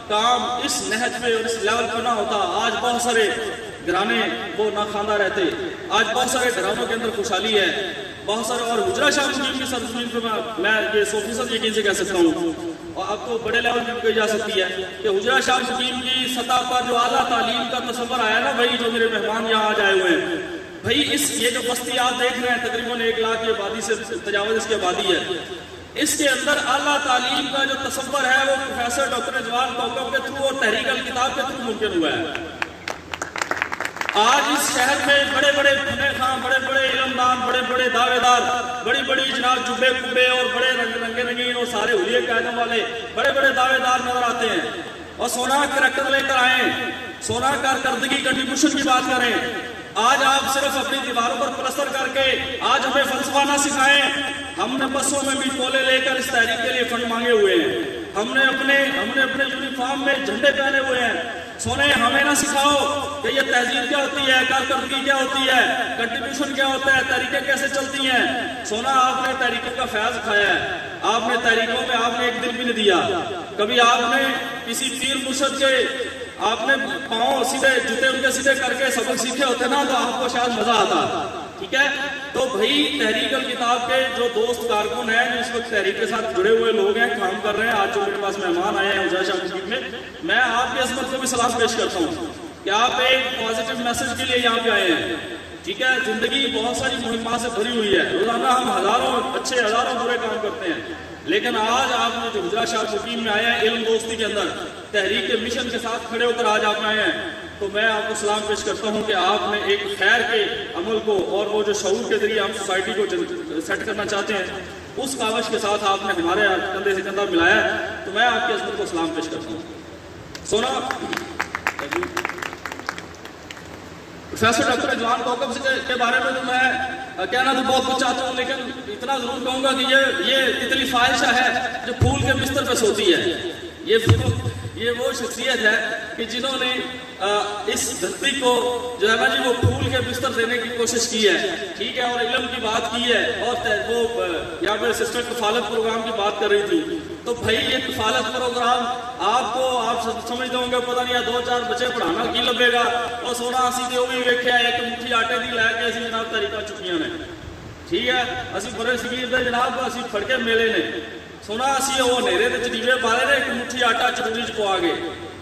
کام اس نہج پہ اور اس لیول پہ نہ ہوتا آج بہت سارے گھرانے وہ نہ خواندہ رہتے، آج بہت سارے گھرانوں کے اندر خوشحالی ہے بہت سارے. اور حجرہ شاہ مقیم کی سرزمین پہ میں یہ 100% یقین سے کہہ سکتا ہوں اور اب تو بڑے لیول پہ کہی جا سکتی ہے کہ حجرہ شاہ مقیم کی سطح پر جو اعلیٰ تعلیم کا تصور آیا نا بھائی، جو میرے مہمان یہاں آج آئے ہوئے ہیں بھائی، یہ جو بستی آپ دیکھ رہے ہیں تقریباً 1 لاکھ کی آبادی سے تجاوز اس کی آبادی ہے، اس کے اندر اعلیٰ تعلیم کا جو تصور ہے وہ پروفیسر ڈاکٹر رضوان کوکب کے تھرو اور تحریک الکتاب کے تھرو ممکن ہوا ہے. آج اس شہر میں بڑے بڑے فنے خاں، بڑے بڑے علمدان، بڑے بڑے دعوے دار، بڑی بڑی جناب جبے کبے اور بڑے رنگے رنگین اور سارے حلیے قائدوں والے بڑے بڑے دعوے دار نظر آتے ہیں اور سونا کریکٹر لے کر آئیں، سونا کارکردگی کنٹریبیوشن کی بات کریں. آج آپ صرف اپنی دیواروں پر پلستر کر کے آج ہمیں فلسفہ نہ سکھائیں. ہم نے بسوں میں بھی ٹولے لے کر اس تحریک کے لیے فنڈ مانگے ہوئے ہیں. ہم نے اپنے یونیفارم میں جھنڈے پہنے ہوئے ہیں. سونے ہمیں نہ سکھاؤ کہ یہ تہذیب کیا ہوتی ہے، کارکردگی کیا ہوتی ہے، کنٹریبیوشن کیا ہوتا ہے، تحریکیں کیسے چلتی ہیں. سونا آپ نے تحریکوں کا فیض کھایا ہے، آپ نے تحریکوں میں آپ نے ایک دل بھی نہیں دیا. کبھی آپ نے کسی پیر مرشد کے آپ نے پاؤں سیدھے جوتے ان کے سیدھے کر کے سبق سیکھے ہوتے نا تو آپ کو شاید مزہ آتا. ٹھیک ہے، تو بھائی تحریک الکتاب کے جو دوست کارکن ہیں جو اس وقت تحریک کے ساتھ جڑے ہوئے لوگ ہیں، کام کر رہے ہیں، آج جو میرے پاس مہمان آئے ہیں حجرہ شاہ مقیم میں آپ کی عظمت کو بھی سلام پیش کرتا ہوں کہ آپ ایک پازیٹیو میسج کے لیے یہاں پہ آئے ہیں. ٹھیک ہے، زندگی بہت ساری مہمات سے بھری ہوئی ہے، روزانہ ہم ہزاروں اچھے ہزاروں برے کام کرتے ہیں، لیکن آج آپ نے جو حجرہ شاہ مقیم میں آئے ہیں علم دوستی کے اندر تحریک کے مشن کے ساتھ کھڑے ہو کر آج آپ آئے ہیں، تو میں آپ کو سلام پیش کرتا ہوں کہ آپ نے ایک خیر کے عمل کو اور وہ جو شعور کے ذریعے ہم سوسائٹی کو سیٹ کرنا چاہتے ہیں اس کاوش کے ساتھ آپ نے ہمارے کندھے سے کندھا ملایا ہے. تو میں آپ کی عظمت کو سلام پیش کرتا ہوں. سونا پروفیسر ڈاکٹر رضوان کوکب کے بارے میں تو میں کہنا تو بہت کچھ چاہتا ہوں، لیکن اتنا ضرور کہوں گا کہ یہ تتلی فاحشہ ہے جو پھول کے بستر پہ سوتی ہے. یہ وہ شخصیت ہے کہ جنہوں نے اس دھرتی کو جو ہے نا جی وہ پھول کے بستر دینے کی کوشش کی ہے. ٹھیک ہے، اور علم کی بات کی ہے اور وہ یہاں پہ سسٹر کفالت پروگرام کی بات کر رہی تھی. تو بھائی یہ کفالت پروگرام آپ سمجھتے ہوں گے پتہ نہیں 2-4 بچے پڑھانا کی لبے گا اور سونا اسی تے وہی ویکھیا ایک مٹھی آٹے دی لے کے اسی جناب طریقہ چکیاں نے. ٹھیک ہے، اسی برے سگیر دے جناب اسی پھڑ کے میلے نے سونا اسی وہ نیرے دے چڑیوے پالے نے ایک مٹھی آٹا چروری چ پوا گے.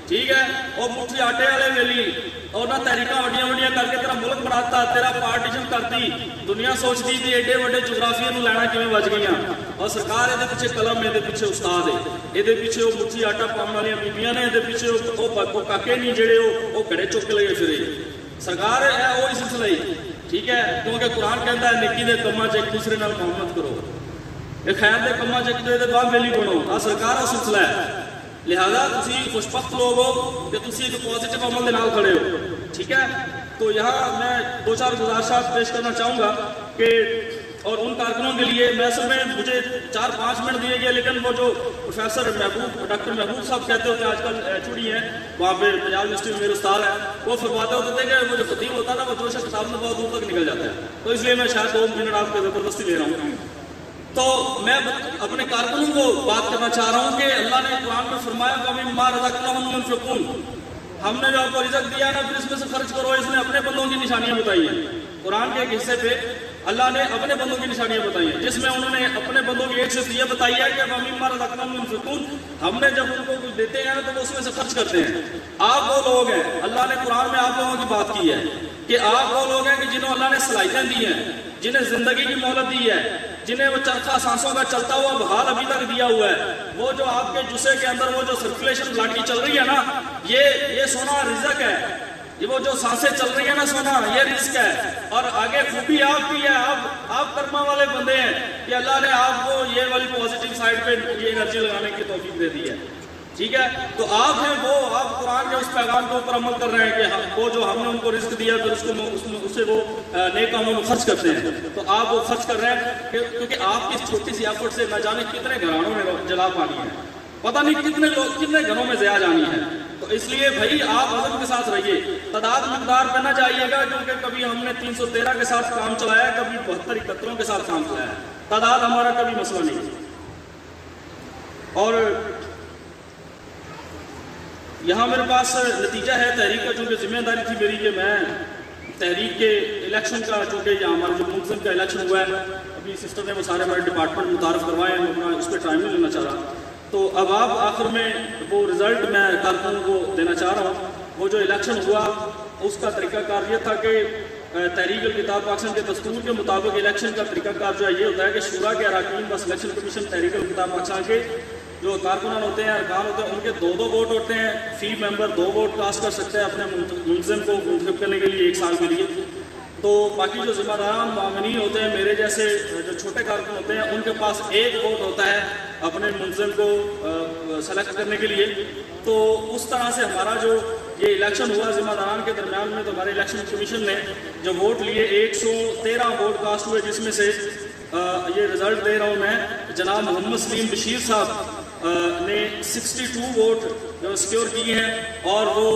ٹھیک ہے، اور مٹھی آٹے والے ویلی اور نہ تحریکاں وڈیاں کر کے تیرا ملک بناتا، تیرا پارٹیشن کرتی. دنیا سوچتی تھی ایڈے وڈے جغرافیے نو لینا کیویں بچ گئیاں اور سرکار یہ پیچھے قلم ہے، پیچھے استاد ہے، یہ پیچھے وہ مٹھی آٹا پاؤن والی بیبیاں نے، یہ پیچھے وہ کاکے نہیں جڑے وہ گھڑے چک لگے پھرے. سرکار ہے وہی سلسلہ ہی. ٹھیک ہے، کیونکہ قرآن کہتا ہے نیکی دے کماں چ ایک دوسرے نال محبت کرو، خیر دے کماں چ ایک دوسرے دے بعد ویلی بنو. آ سرکار کا سلسلہ ہے. لہذا تسی خوش بخت لوگ ہو کہ تسی ایک پازیٹیو عمل دے نال کھڑے ہو. ٹھیک ہے، تو یہاں میں 2-4 گزارشات پیش کرنا چاہوں گا کہ اور ان کارکنوں کے لیے میں اصل میں مجھے 4-5 منٹ دیے گئے، لیکن وہ جو پروفیسر ڈاکٹر محبوب صاحب کہتے ہوتے ہیں، آج کل چوڑی ہیں وہاں پہ پنجاب یونیورسٹی میں میرے استاد ہیں، وہ فرماتے ہوتے تھے کہ وہ جو خطیب ہوتا ہے نا وہ جوش کتاب میں بہت دور تک نکل جاتا ہے، تو اس لیے میں شاید 2 منٹ آپ کے زبردستی لے رہا ہوں۔ تو میں اپنے کارکنوں کو بات کرنا چاہ رہا ہوں کہ اللہ نے قرآن میں فرمایا وَمِمَّا رَزَقْنَاهُمْ يُنْفِقُونَ، ہم نے جو آپ کو رزق دیا نا پھر اس میں سے خرچ کرو۔ اس نے اپنے بندوں کی نشانیاں بتائی ہیں، قرآن کے ایک حصے پہ اللہ نے اپنے بندوں کی نشانیاں بتائی ہیں، جس میں انہوں نے اپنے بندوں کی ایک صفت یہ بتائی ہے کہ وَمِمَّا رَزَقْنَاهُمْ يُنْفِقُونَ، ہم نے جب ان کو کچھ دیتے ہیں تو وہ اس میں سے خرچ کرتے ہیں۔ آپ وہ لوگ ہیں، اللہ نے قرآن میں آپ لوگوں کی بات کی ہے کہ آپ وہ لوگ ہیں کہ جنہوں اللہ نے صلاحیتیں دی ہیں، جنہیں زندگی کی مہلت دی ہے، جنہیں وہ چرخا سانسوں کا چلتا ہوا بحال ابھی تک دیا ہوا ہے، وہ جو آپ کے جسے کے اندر وہ جو سرکولیشن بلڈ کی چل رہی ہے نا، یہ سونا رزق ہے، یہ وہ جو سانسیں چل رہی ہیں نا سونا، یہ رزق ہے۔ اور آگے خوبی آپ کی ہے، آپ کرما والے بندے ہیں کہ اللہ نے آپ کو یہ والی پازیٹیو سائڈ پہ یہ انرجی لگانے کی توفیق دے دی ہے، ٹھیک ہے۔ تو آپ ہیں وہ، آپ قرآن کے اس پیغام کے اوپر عمل کر رہے ہیں کہ وہ جو ہم نے ان کو رزق دیا پھر اس سے وہ نیک کاموں میں خرچ کرتے ہیں، تو آپ وہ خرچ کر رہے ہیں کیونکہ آپ کی چھوٹی سی ایفرٹ سے نہ جانے کتنے گھرانوں میں جلا پانی ہے، پتہ نہیں کتنے گھروں میں ضیاء جانی ہے۔ تو اس لیے بھائی آپ عزم کے ساتھ رہیے، تعداد مقدار پہ نہ جائیے گا، کیونکہ کبھی ہم نے 313 کے ساتھ کام چلایا ہے، کبھی 72-71 کے ساتھ کام چلایا ہے، تعداد ہمارا کبھی مسئلہ نہیں۔ اور یہاں میرے پاس نتیجہ ہے تحریک کا، چونکہ ذمہ داری تھی میری کہ میں تحریک کے الیکشن کا، چونکہ یہ ہمارا جو منظم کا الیکشن ہوا ہے، ابھی سسٹر نے وہ سارے ہمارے ڈپارٹمنٹ متعارف کروائے ہیں، اپنا اس پہ ٹائم نہیں لینا چاہ رہا، تو اب آپ آخر میں وہ رزلٹ میں کارکنوں کو دینا چاہ رہا ہوں۔ وہ جو الیکشن ہوا اس کا طریقہ کار یہ تھا کہ تحریک الکتاب پاکستان کے دستور کے مطابق الیکشن کا طریقہ کار جو ہے یہ ہوتا ہے کہ شورا کے اراکین بس الیکشن کمیشن تحریک الکتاب پاکستان کے جو کارکنان ہوتے ہیں، ارکان ہوتے ہیں، ان کے 2 ووٹ ہوتے ہیں، فی ممبر 2 ووٹ کاسٹ کر سکتے ہیں اپنے منظم کو منتخب کرنے کے لیے 1 سال کے لیے۔ تو باقی جو ذمہ داران معاونین ہوتے ہیں، میرے جیسے جو چھوٹے کارکن ہوتے ہیں، ان کے پاس 1 ووٹ ہوتا ہے اپنے منظم کو سلیکٹ کرنے کے لیے۔ تو اس طرح سے ہمارا جو یہ الیکشن ہوا ذمہ داران کے درمیان میں، تو ہمارے الیکشن کمیشن نے جو ووٹ لیے 113 ووٹ کاسٹ ہوئے، جس میں سے یہ رزلٹ دے رہا ہوں میں، جناب محمد سلیم بشیر صاحب نے 62 ووٹ جو سیکیور کیے ہیں اور وہ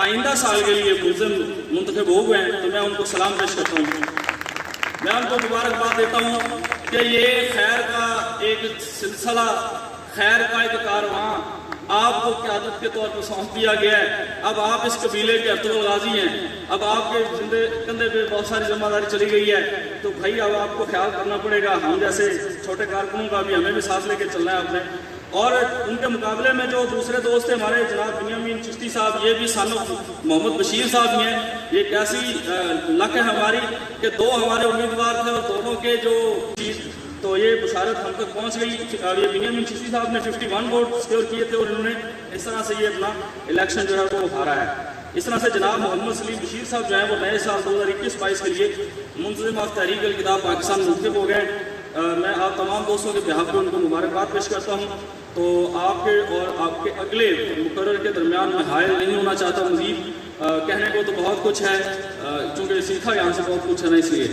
آئندہ سال کے لیے منظم منتخب ہو گئے ہیں، تو میں ان کو سلام پیش کرتا ہوں، میں ان کو مبارکباد دیتا ہوں کہ یہ خیر کا ایک سلسلہ، خیر کا ایک کارواں آپ کو قیادت کے طور پر سونپ دیا گیا ہے۔ اب آپ اس قبیلے کے ارطغرل الغازی ہیں، اب آپ کے کندھے پہ بہت ساری ذمہ داری چلی گئی ہے، تو بھائی اب آپ کو خیال کرنا پڑے گا، ہم جیسے چھوٹے کارکنوں کا بھی ہمیں بھی ساتھ لے کے چلنا ہے آپ نے۔ اور ان کے مقابلے میں جو دوسرے دوست تھے ہمارے، جناب بنیامین چشتی صاحب، یہ بھی سن آف محمد بشیر صاحب ہیں، یہ کیسی لک ہے ہماری کہ 2 ہمارے امیدوار تھے اور دونوں کے جو تو یہ بشارت ہم تک پہنچ گئی۔ یہ بنیامین چشتی صاحب نے 51 ووٹ سیکیور کیے تھے اور انہوں نے اس طرح سے یہ اپنا الیکشن جو ہے وہ ہارا ہے۔ اس طرح سے جناب محمد سلیم بشیر صاحب جو ہیں وہ نئے سال 2021-22 کے لیے منتظم آف تحریک الکتاب پاکستان منتخب ہو گئے۔ میں آپ تمام دوستوں کے بہاف پہ ان کو مبارکباد پیش کرتا ہوں۔ تو آپ کے اور آپ کے اگلے مقرر کے درمیان میں حائل نہیں ہونا چاہتا، مزید کہنے کو تو بہت کچھ ہے، چونکہ سیکھا یہاں سے بہت کچھ ہے نا، اس لیے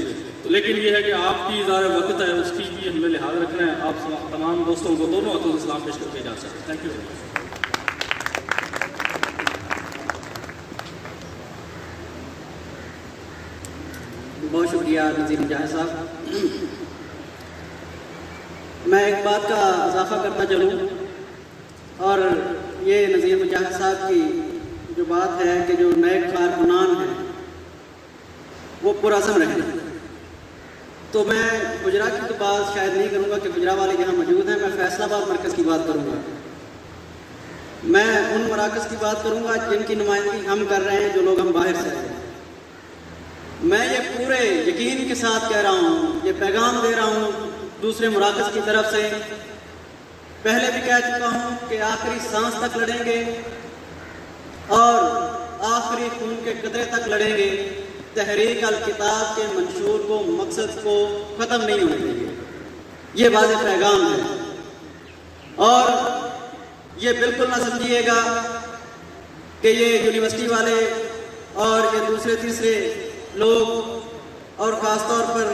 لیکن یہ ہے کہ آپ کی ظاہر وقت ہے، اس کی بھی ہمیں لحاظ رکھنا ہے۔ آپ تمام دوستوں کو دونوں ہاتھوں سے سلام پیش کر کے جا سکتے ہیں۔ Thank you. بہت شکریہ نذیر مجاہد صاحب۔ میں ایک بات کا اضافہ کرتا چلوں، اور یہ نذیر مجاہد صاحب کی جو بات ہے کہ جو نئے کارکنان ہیں وہ پرعزم رہیں، تو میں گجرا کی تو بات شاید نہیں کروں گا کہ گجرا والے یہاں موجود ہیں، میں فیصل آباد مرکز کی بات کروں گا۔ میں ان مراکز کی بات کروں گا جن کی نمائندگی ہم کر رہے ہیں، جو لوگ ہم باہر سے ہیں۔ میں یہ پورے یقین کے ساتھ کہہ رہا ہوں، یہ پیغام دے رہا ہوں دوسرے مراکز کی طرف سے، پہلے بھی کہہ چکا ہوں کہ آخری سانس تک لڑیں گے اور آخری خون کے قطرے تک لڑیں گے، تحریک الکتاب کے منشور کو، مقصد کو ختم نہیں ہونے دیں گے۔ یہ واضح پیغام ہے، اور یہ بالکل نہ سمجھیے گا کہ یہ یونیورسٹی والے اور یہ دوسرے تیسرے لوگ اور خاص طور پر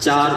4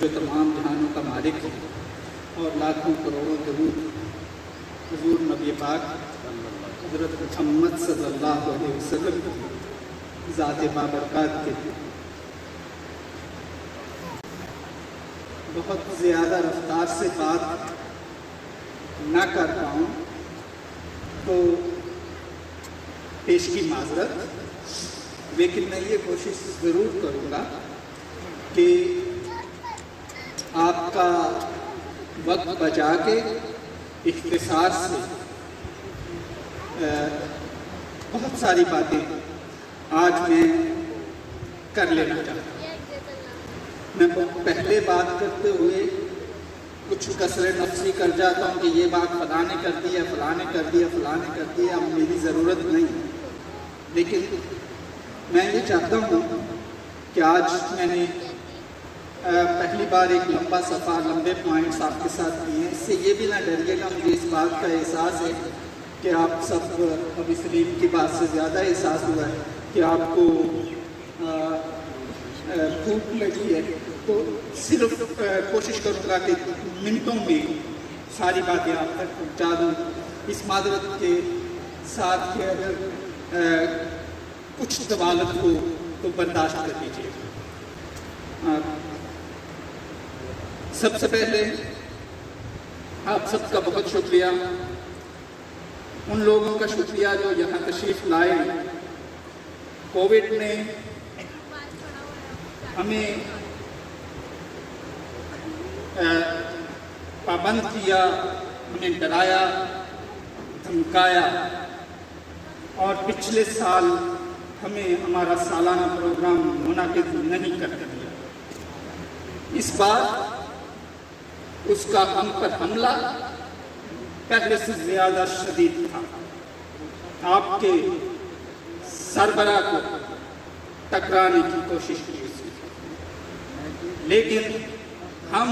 جو تمام جہانوں کا مالک ہے، اور لاکھوں کروڑوں درود حضور نبی پاک حضرت محمد صلی اللہ علیہ وسلم کی ذات بابرکات کے بہت زیادہ رفتار سے بات نہ کر پاؤں تو پیش کی معذرت، لیکن میں یہ کوشش ضرور کروں گا کہ آپ کا وقت بچا کے اختصار سے بہت ساری باتیں آج میں کر لینا چاہتا ہوں۔ میں پہلے بات کرتے ہوئے کچھ کثر نفسی کر جاتا ہوں کہ یہ بات فلاں نے کر دی ہے، فلاں نے کر دی ہے، فلاں نے کر دی ہے، اب میری ضرورت نہیں، لیکن میں یہ چاہتا ہوں کہ آج میں نے پہلی بار ایک لمبا صفحہ، لمبے پوائنٹس آپ کے ساتھ کیے ہیں۔ اس سے یہ بھی نہ ڈریے گا، مجھے اس بات کا احساس ہے کہ آپ سب ابھی سلیم کی بات سے زیادہ احساس ہوا ہے کہ آپ کو بھوک لگی ہے، تو صرف کوشش کروں گا کہ منٹوں میں ساری باتیں آپ تک پہنچا دوں، اس معذرت کے ساتھ کہ اگر کچھ طوالت ہو تو برداشت کر لیجیے۔ سب سے پہلے آپ سب کا بہت شکریہ، ان لوگوں کا شکریہ جو یہاں تشریف لائے۔ کووڈ نے ہمیں پابند کیا، ہمیں ڈرایا، دھمکایا، اور پچھلے سال ہمیں ہمارا سالانہ پروگرام منعقد نہیں کرنے دیا۔ اس بار اس کا ہم پر حملہ پہلے سے زیادہ شدید تھا۔ آپ کے سربراہ کو ٹکرانے کی کوشش کی اس نے، لیکن ہم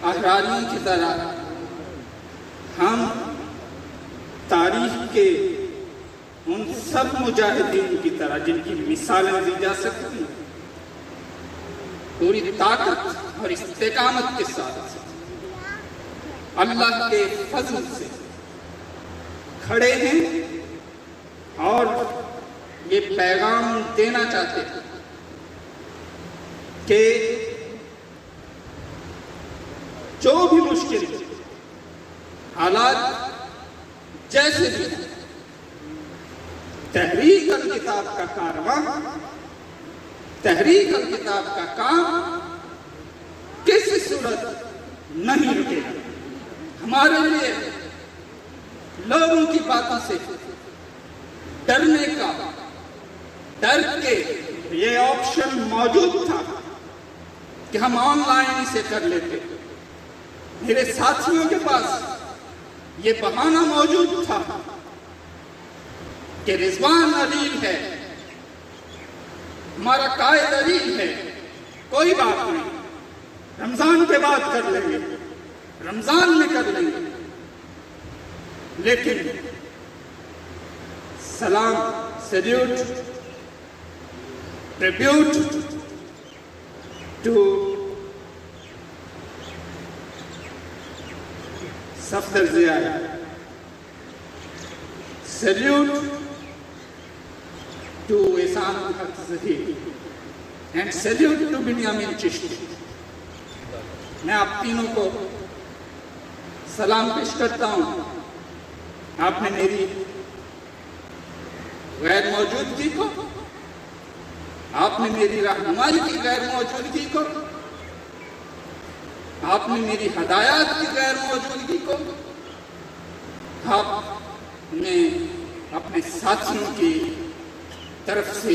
احراریوں کی طرح، ہم تاریخ کے ان سب مجاہدین کی طرح جن کی مثالیں دی جا سکتی ہیں، پوری طاقت اور استقامت کے ساتھ اللہ کے فضل سے کھڑے ہیں اور یہ پیغام دینا چاہتے ہیں کہ جو بھی مشکل حالات جیسے بھی ہیں، تحریک الکتاب کا کارواں، تحریک الکتاب کا کام کسی صورت نہیں رکے گا۔ ہمارے لیے لوگوں کی باتوں سے ڈرنے کا، ڈر کے یہ آپشن موجود تھا کہ ہم آن لائن اسے کر لیتے۔ میرے ساتھیوں کے پاس یہ بہانہ موجود تھا کہ رضوان علیل ہے، ہمارا قائد علیل ہے، کوئی بات نہیں، رمضان کے بعد کر لیں گے، رمضان میں کر لیں گے۔ لیکن سلام، salute, tribute to Safdar Zia, salute to Ehsan ul Haq Zaheer, and salute to Benyamin Chishti. میں آپ تینوں کو سلام پیش کرتا ہوں۔ آپ نے میری غیر موجودگی کو، آپ نے میری رہنمائی کی غیر موجودگی کو، آپ نے میری ہدایات کی غیر موجودگی کو، آپ نے اپنے ساتھیوں کی طرف سے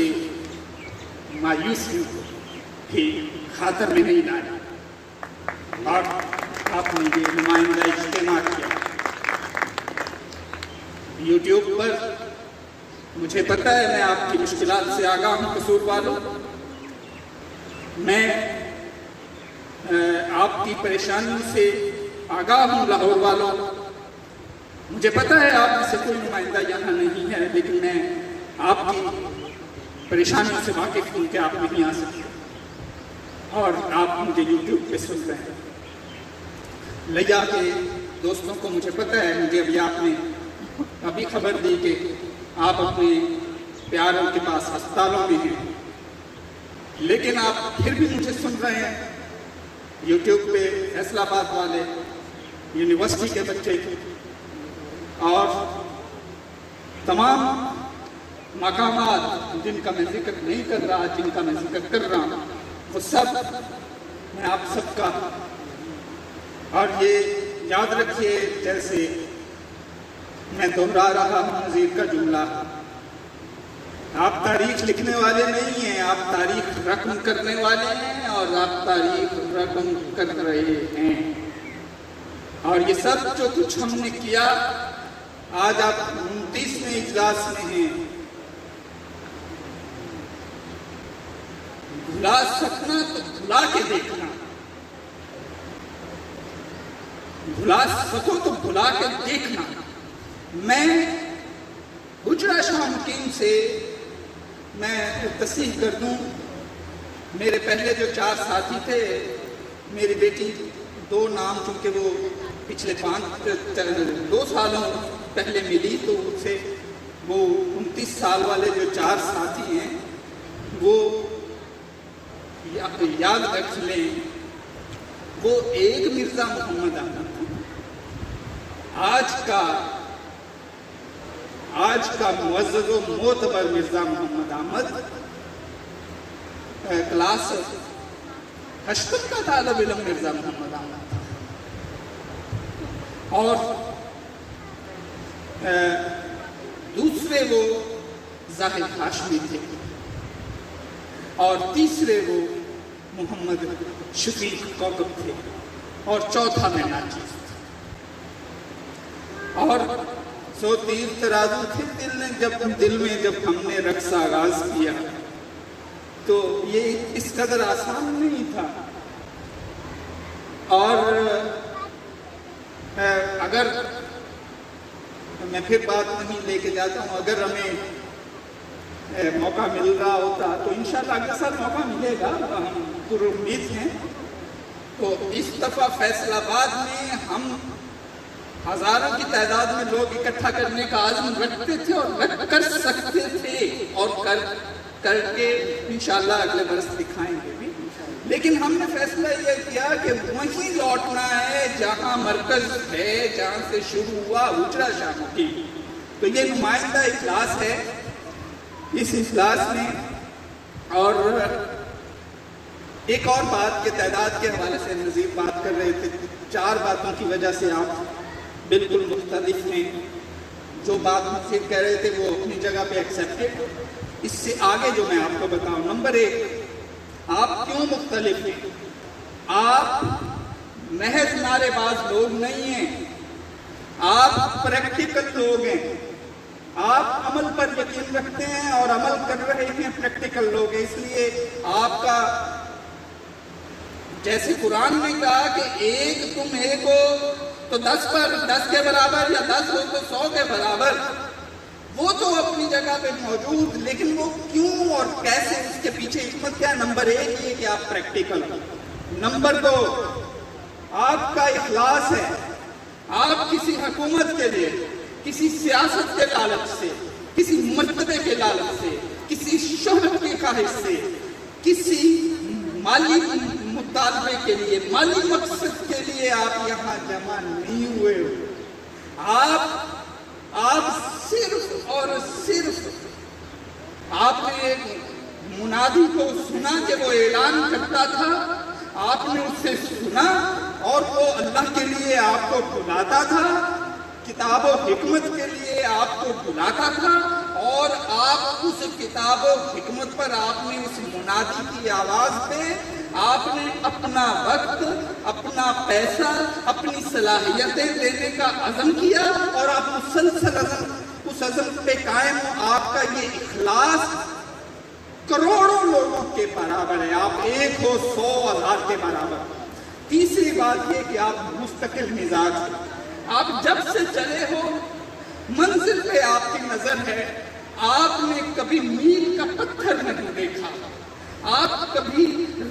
مایوسی کو بھی خاطر میں نہیں لایا، اور آپ نے یہ نمائندہ اجتماع کیا۔ یوٹیوب پر مجھے پتہ ہے میں آپ کی مشکلات سے آگاہ ہوں قصور والوں، میں آپ کی پریشانیوں سے آگاہ ہوں لاہور والوں، مجھے پتہ ہے آپ میں سے کوئی نمائندہ یہاں نہیں ہے، لیکن میں آپ کی پریشانیوں سے واقف ہوں کہ آپ نہیں آ سکتے۔ اور آپ مجھے یوٹیوب پہ سن رہے ہیں۔ لیا کے دوستوں کو مجھے پتہ ہے، مجھے ابھی آپ نے ابھی خبر دی کہ آپ اپنے پیاروں کے پاس ہسپتالوں میں ہیں، لیکن آپ پھر بھی مجھے سن رہے ہیں یوٹیوب پہ، فیصل آباد والے یونیورسٹی کے بچے اور تمام مقامات جن کا میں ذکر نہیں کر رہا، جن کا میں ذکر کر رہا ہوں، وہ سب میں آپ سب کا، اور یہ یاد رکھیے جیسے میں دہرا رہا ہوں نظیر کا جملہ، آپ تاریخ لکھنے والے نہیں ہیں، آپ تاریخ رقم کرنے والے ہیں اور آپ تاریخ رقم کر رہے ہیں۔ اور یہ سب جو کچھ ہم نے کیا، آج آپ 29ویں اجلاس میں ہیں، بھلا سکنا تو بھلا کے دیکھنا، بھلا سکو تو بھلا کے دیکھنا۔ میں حجرہ شاہ مقیم سے میں تصحیح کر دوں، میرے پہلے جو 4 ساتھی تھے، میری بیٹی 2 نام چونکہ وہ پچھلے 2 سالوں پہلے ملی، تو ان سے وہ 29 سال والے جو 4 ساتھی ہیں وہ یاد رکھ لیں، وہ ایک مرزا محمد احمد تھا۔ آج کا معزز و معتبر مرزا محمد احمد کلاس 8 کا طالب علم مرزا محمد احمد تھا، اور دوسرے وہ زاہد ہاشمی تھے، اور تیسرے وہ محمد شفیق کوکب تھے، اور چوتھا میں ناچیز تھا۔ اور سو تیر ترازو تھے دل میں جب ہم نے رقص آغاز کیا، تو یہ اس قدر آسان نہیں تھا۔ اور اگر میں پھر بات نہیں لے کے جاتا ہوں، اگر ہمیں موقع مل رہا ہوتا تو انشاءاللہ اگلے سال موقع ملے گا، ہم پر امید ہیں۔ تو اس دفعہ فیصل آباد میں ہم ہزاروں کی تعداد میں لوگ اکٹھا کرنے کا عزم رکھتے تھے اور رکھ کر سکتے تھے، اور کر کے انشاءاللہ اگلے برس دکھائیں گے بھی، لیکن ہم نے فیصلہ یہ کیا کہ وہیں لوٹنا ہے جہاں مرکز ہے، جہاں سے شروع ہوا حجرہ شاہ مقیم۔ تو یہ نمائندہ اجلاس ہے اس اجلاس میں۔ اور ایک اور بات کے تعداد کے حوالے سے نظیر بات کر رہے تھے، 4 باتوں کی وجہ سے آپ بالکل مختلف ہیں۔ جو بات مجھے کہہ رہے تھے وہ اپنی جگہ پہ ایکسیپٹڈ، اس سے آگے جو میں آپ کو بتاؤں، نمبر 1، آپ کیوں مختلف ہیں؟ آپ محض نعرے باز لوگ نہیں ہیں، آپ پریکٹیکل لوگ ہیں، آپ عمل پر یقین رکھتے ہیں اور عمل کر رہے ہیں، پریکٹیکل لوگ ہیں۔ اس لیے آپ کا، جیسے قرآن نے کہا کہ تم ایک ہو تو 10 کے برابر، یا 10 ہو تو 100 کے برابر، وہ تو اپنی جگہ پہ موجود، لیکن وہ کیوں اور کیسے، اس کے پیچھے حکمت کیا ہے؟ نمبر 1 یہ کہ آپ پریکٹیکل ہو۔ نمبر 2، آپ کا اخلاص ہے۔ آپ کسی حکومت کے لیے، کسی سیاست کے لالچ سے، کسی مرتبے کے لالچ سے، کسی شہرت کی خواہش سے، کسی مالی مطالبے کے لیے، مالی مقصد کے لیے آپ یہاں جمع نہیں ہوئے ہو۔ آپ صرف اور صرف، آپ نے ایک منادی کو سنا کہ وہ اعلان کرتا تھا، آپ نے اسے سنا اور وہ اللہ کے لیے آپ کو بلاتا تھا، کتاب و حکمت کے لیے آپ کو بلاتا تھا، اور آپ اس کتاب و حکمت پر، آپ نے اس منادی کی آواز پہ آپ نے اپنا وقت، اپنا پیسہ، اپنی صلاحیتیں دینے کا عزم کیا، اور آپ مسلسل اس عزم پہ قائم ہو۔ آپ کا یہ اخلاص کروڑوں لوگوں کے برابر ہے، آپ 1 ہو 100 ہزار کے برابر۔ تیسری بات یہ کہ آپ مستقل مزاج ہیں، آپ جب سے چلے ہو منزل پہ آپ کی نظر ہے، آپ نے کبھی میل کا پتھر نہیں دیکھا، آپ کبھی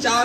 4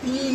3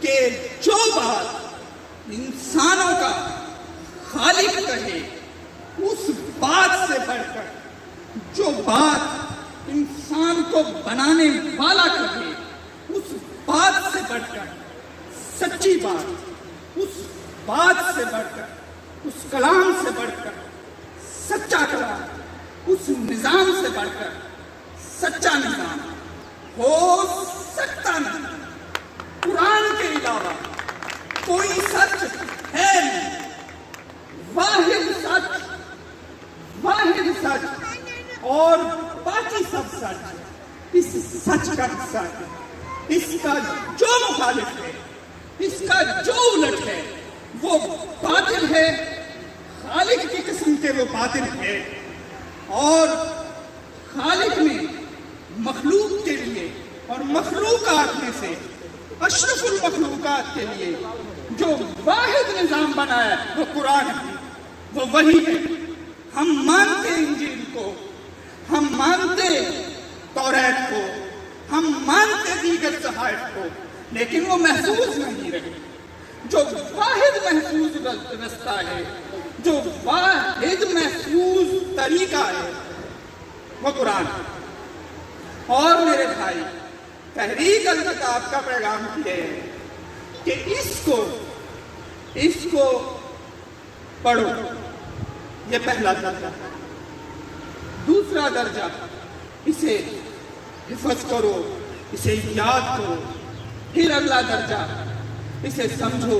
کہ جو بات انسانوں کا خالق کہے اس بات سے بڑھ کر، جو بات انسان کو بنانے والا کہے اس بات سے بڑھ کر، سچی بات اس بات سے بڑھ کر، اس کلام سے بڑھ کر سچا کلام، اس نظام سے بڑھ کر سچا نظام ہو سکتا نہیں۔ قرآن کے علاوہ کوئی سچ ہے نہیں، واحد سچ اور باقی سب سچ اس سچ کا حصہ ہے۔ اس کا جو مخالف ہے، اس کا جو الٹ ہے وہ باطل ہے، خالق کی قسم کے وہ باطل ہے۔ اور خالق نے مخلوق کے لیے اور مخلوقات میں سے اشرف المخلوقات کے لیے جو واحد نظام بنایا وہ قرآن ہے، وہ وہی ہے۔ ہم مانتے انجیل کو، ہم مانتے توریت کو، ہم مانتے دیگر صحائف کو، لیکن وہ محفوظ نہیں رہے۔ جو واحد محفوظ رستہ ہے، جو واحد محفوظ طریقہ ہے وہ قرآن ہے۔ اور میرے بھائی، تحریک الکتاب کا پیغام یہ ہے کہ اس کو پڑھو، یہ پہلا درجہ۔ دوسرا درجہ، اسے حفظ کرو، اسے یاد کرو۔ پھر اگلا درجہ، اسے سمجھو۔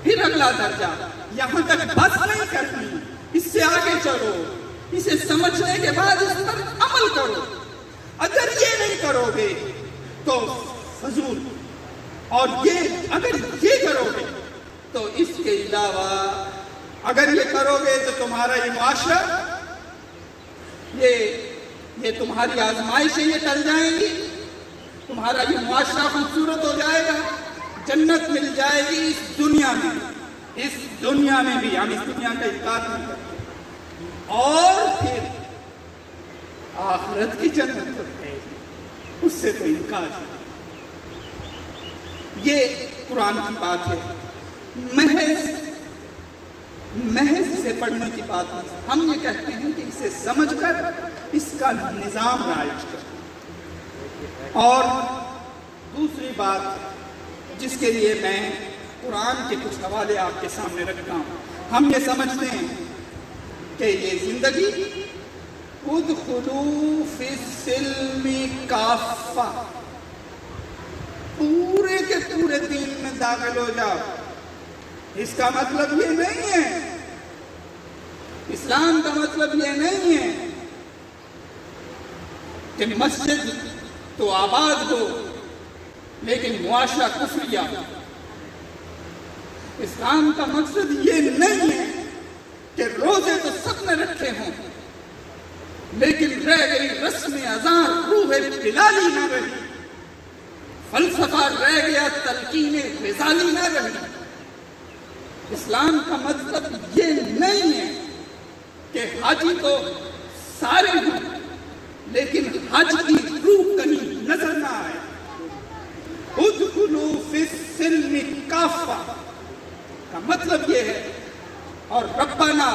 پھر اگلا درجہ، یہاں تک بس نہیں کرنی، اس سے آگے چلو۔ اسے سمجھنے کے بعد اس پر عمل کرو۔ اگر یہ نہیں کرو گے تو فضول، اور اگر یہ کرو گے تو اس کے علاوہ اگر یہ کرو گے تو تمہارا یہ معاشرہ، یہ تمہاری آزمائشیں یہ ٹل جائیں گی، تمہارا یہ معاشرہ خوبصورت ہو جائے گا، جنت مل جائے گی اس دنیا میں بھی، ہم اس دنیا کا انکار نہیں کرتے۔ اور پھر آخرت کی جنت تو ہے، اس سے تو انکار نہیں۔ یہ قرآن کی بات ہے، محض سے پڑھنے کی بات نہیں۔ ہم یہ کہتے ہیں کہ اسے سمجھ کر اس کا نظام رائج کر۔ اور دوسری بات جس کے لیے میں قرآن کے کچھ حوالے آپ کے سامنے رکھتا ہوں، ہم یہ سمجھتے ہیں کہ یہ زندگی ادخلوا فی السلم کافہ، پورے کے پورے دین میں داخل ہو جاؤ۔ اس کا مطلب یہ نہیں ہے، اسلام کا مطلب یہ نہیں ہے کہ مسجد تو آباد ہو لیکن معاشرہ کفریہ ہو۔ اسلام کا مقصد یہ نہیں ہے کہ روزے تو سب نے رکھے ہوں لیکن رہ گئی رسم اذان، روح بلالی نہ رہی، فلسفہ رہ گیا، تلقین غزالی نہ رہی۔ اسلام کا مطلب یہ نہیں ہے کہ حاجی تو سارے ہوں لیکن حج کی روح کہیں نظر نہ آئے۔ ادخلوا فی السلم کافہ کا مطلب یہ ہے، اور ربنا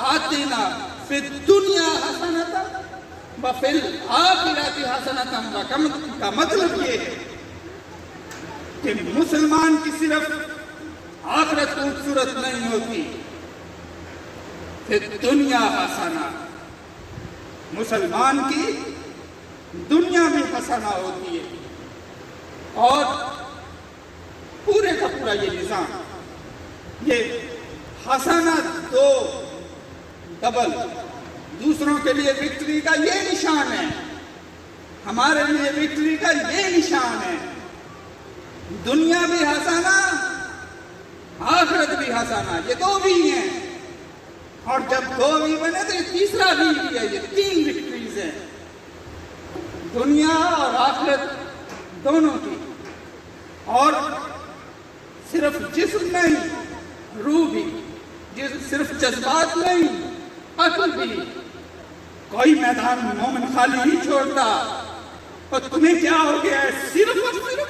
آتنا فی الدنیا حسنۃ وفی الآخرۃ حسنۃ کا مطلب یہ ہے کہ مسلمان کی صرف آخرت خوبصورت نہیں ہوتی، فی الدنیا حسنہ، مسلمان کی دنیا میں حسنہ ہوتی ہے۔ اور پورے کا پورا یہ نظام، یہ حسنہ دو ڈبل، دوسروں کے لیے وکٹری کا یہ نشان ہے، ہمارے لیے وکٹری کا یہ نشان ہے۔ دنیا بھی حسنہ، آخرت بھی حسنہ، یہ دو بھی ہیں، اور جب دو بھی بنے تو یہ تیسرا بھی ہے۔ یہ تین وکٹریز ہیں، دنیا اور آخرت دونوں کی۔ اور صرف جسم نہیں، روح بھی، صرف جذبات نہیں، عقل بھی۔ کوئی میدان مومن خالی نہیں چھوڑتا۔ اور تمہیں کیا ہو گیا ہے؟ صرف اور صرف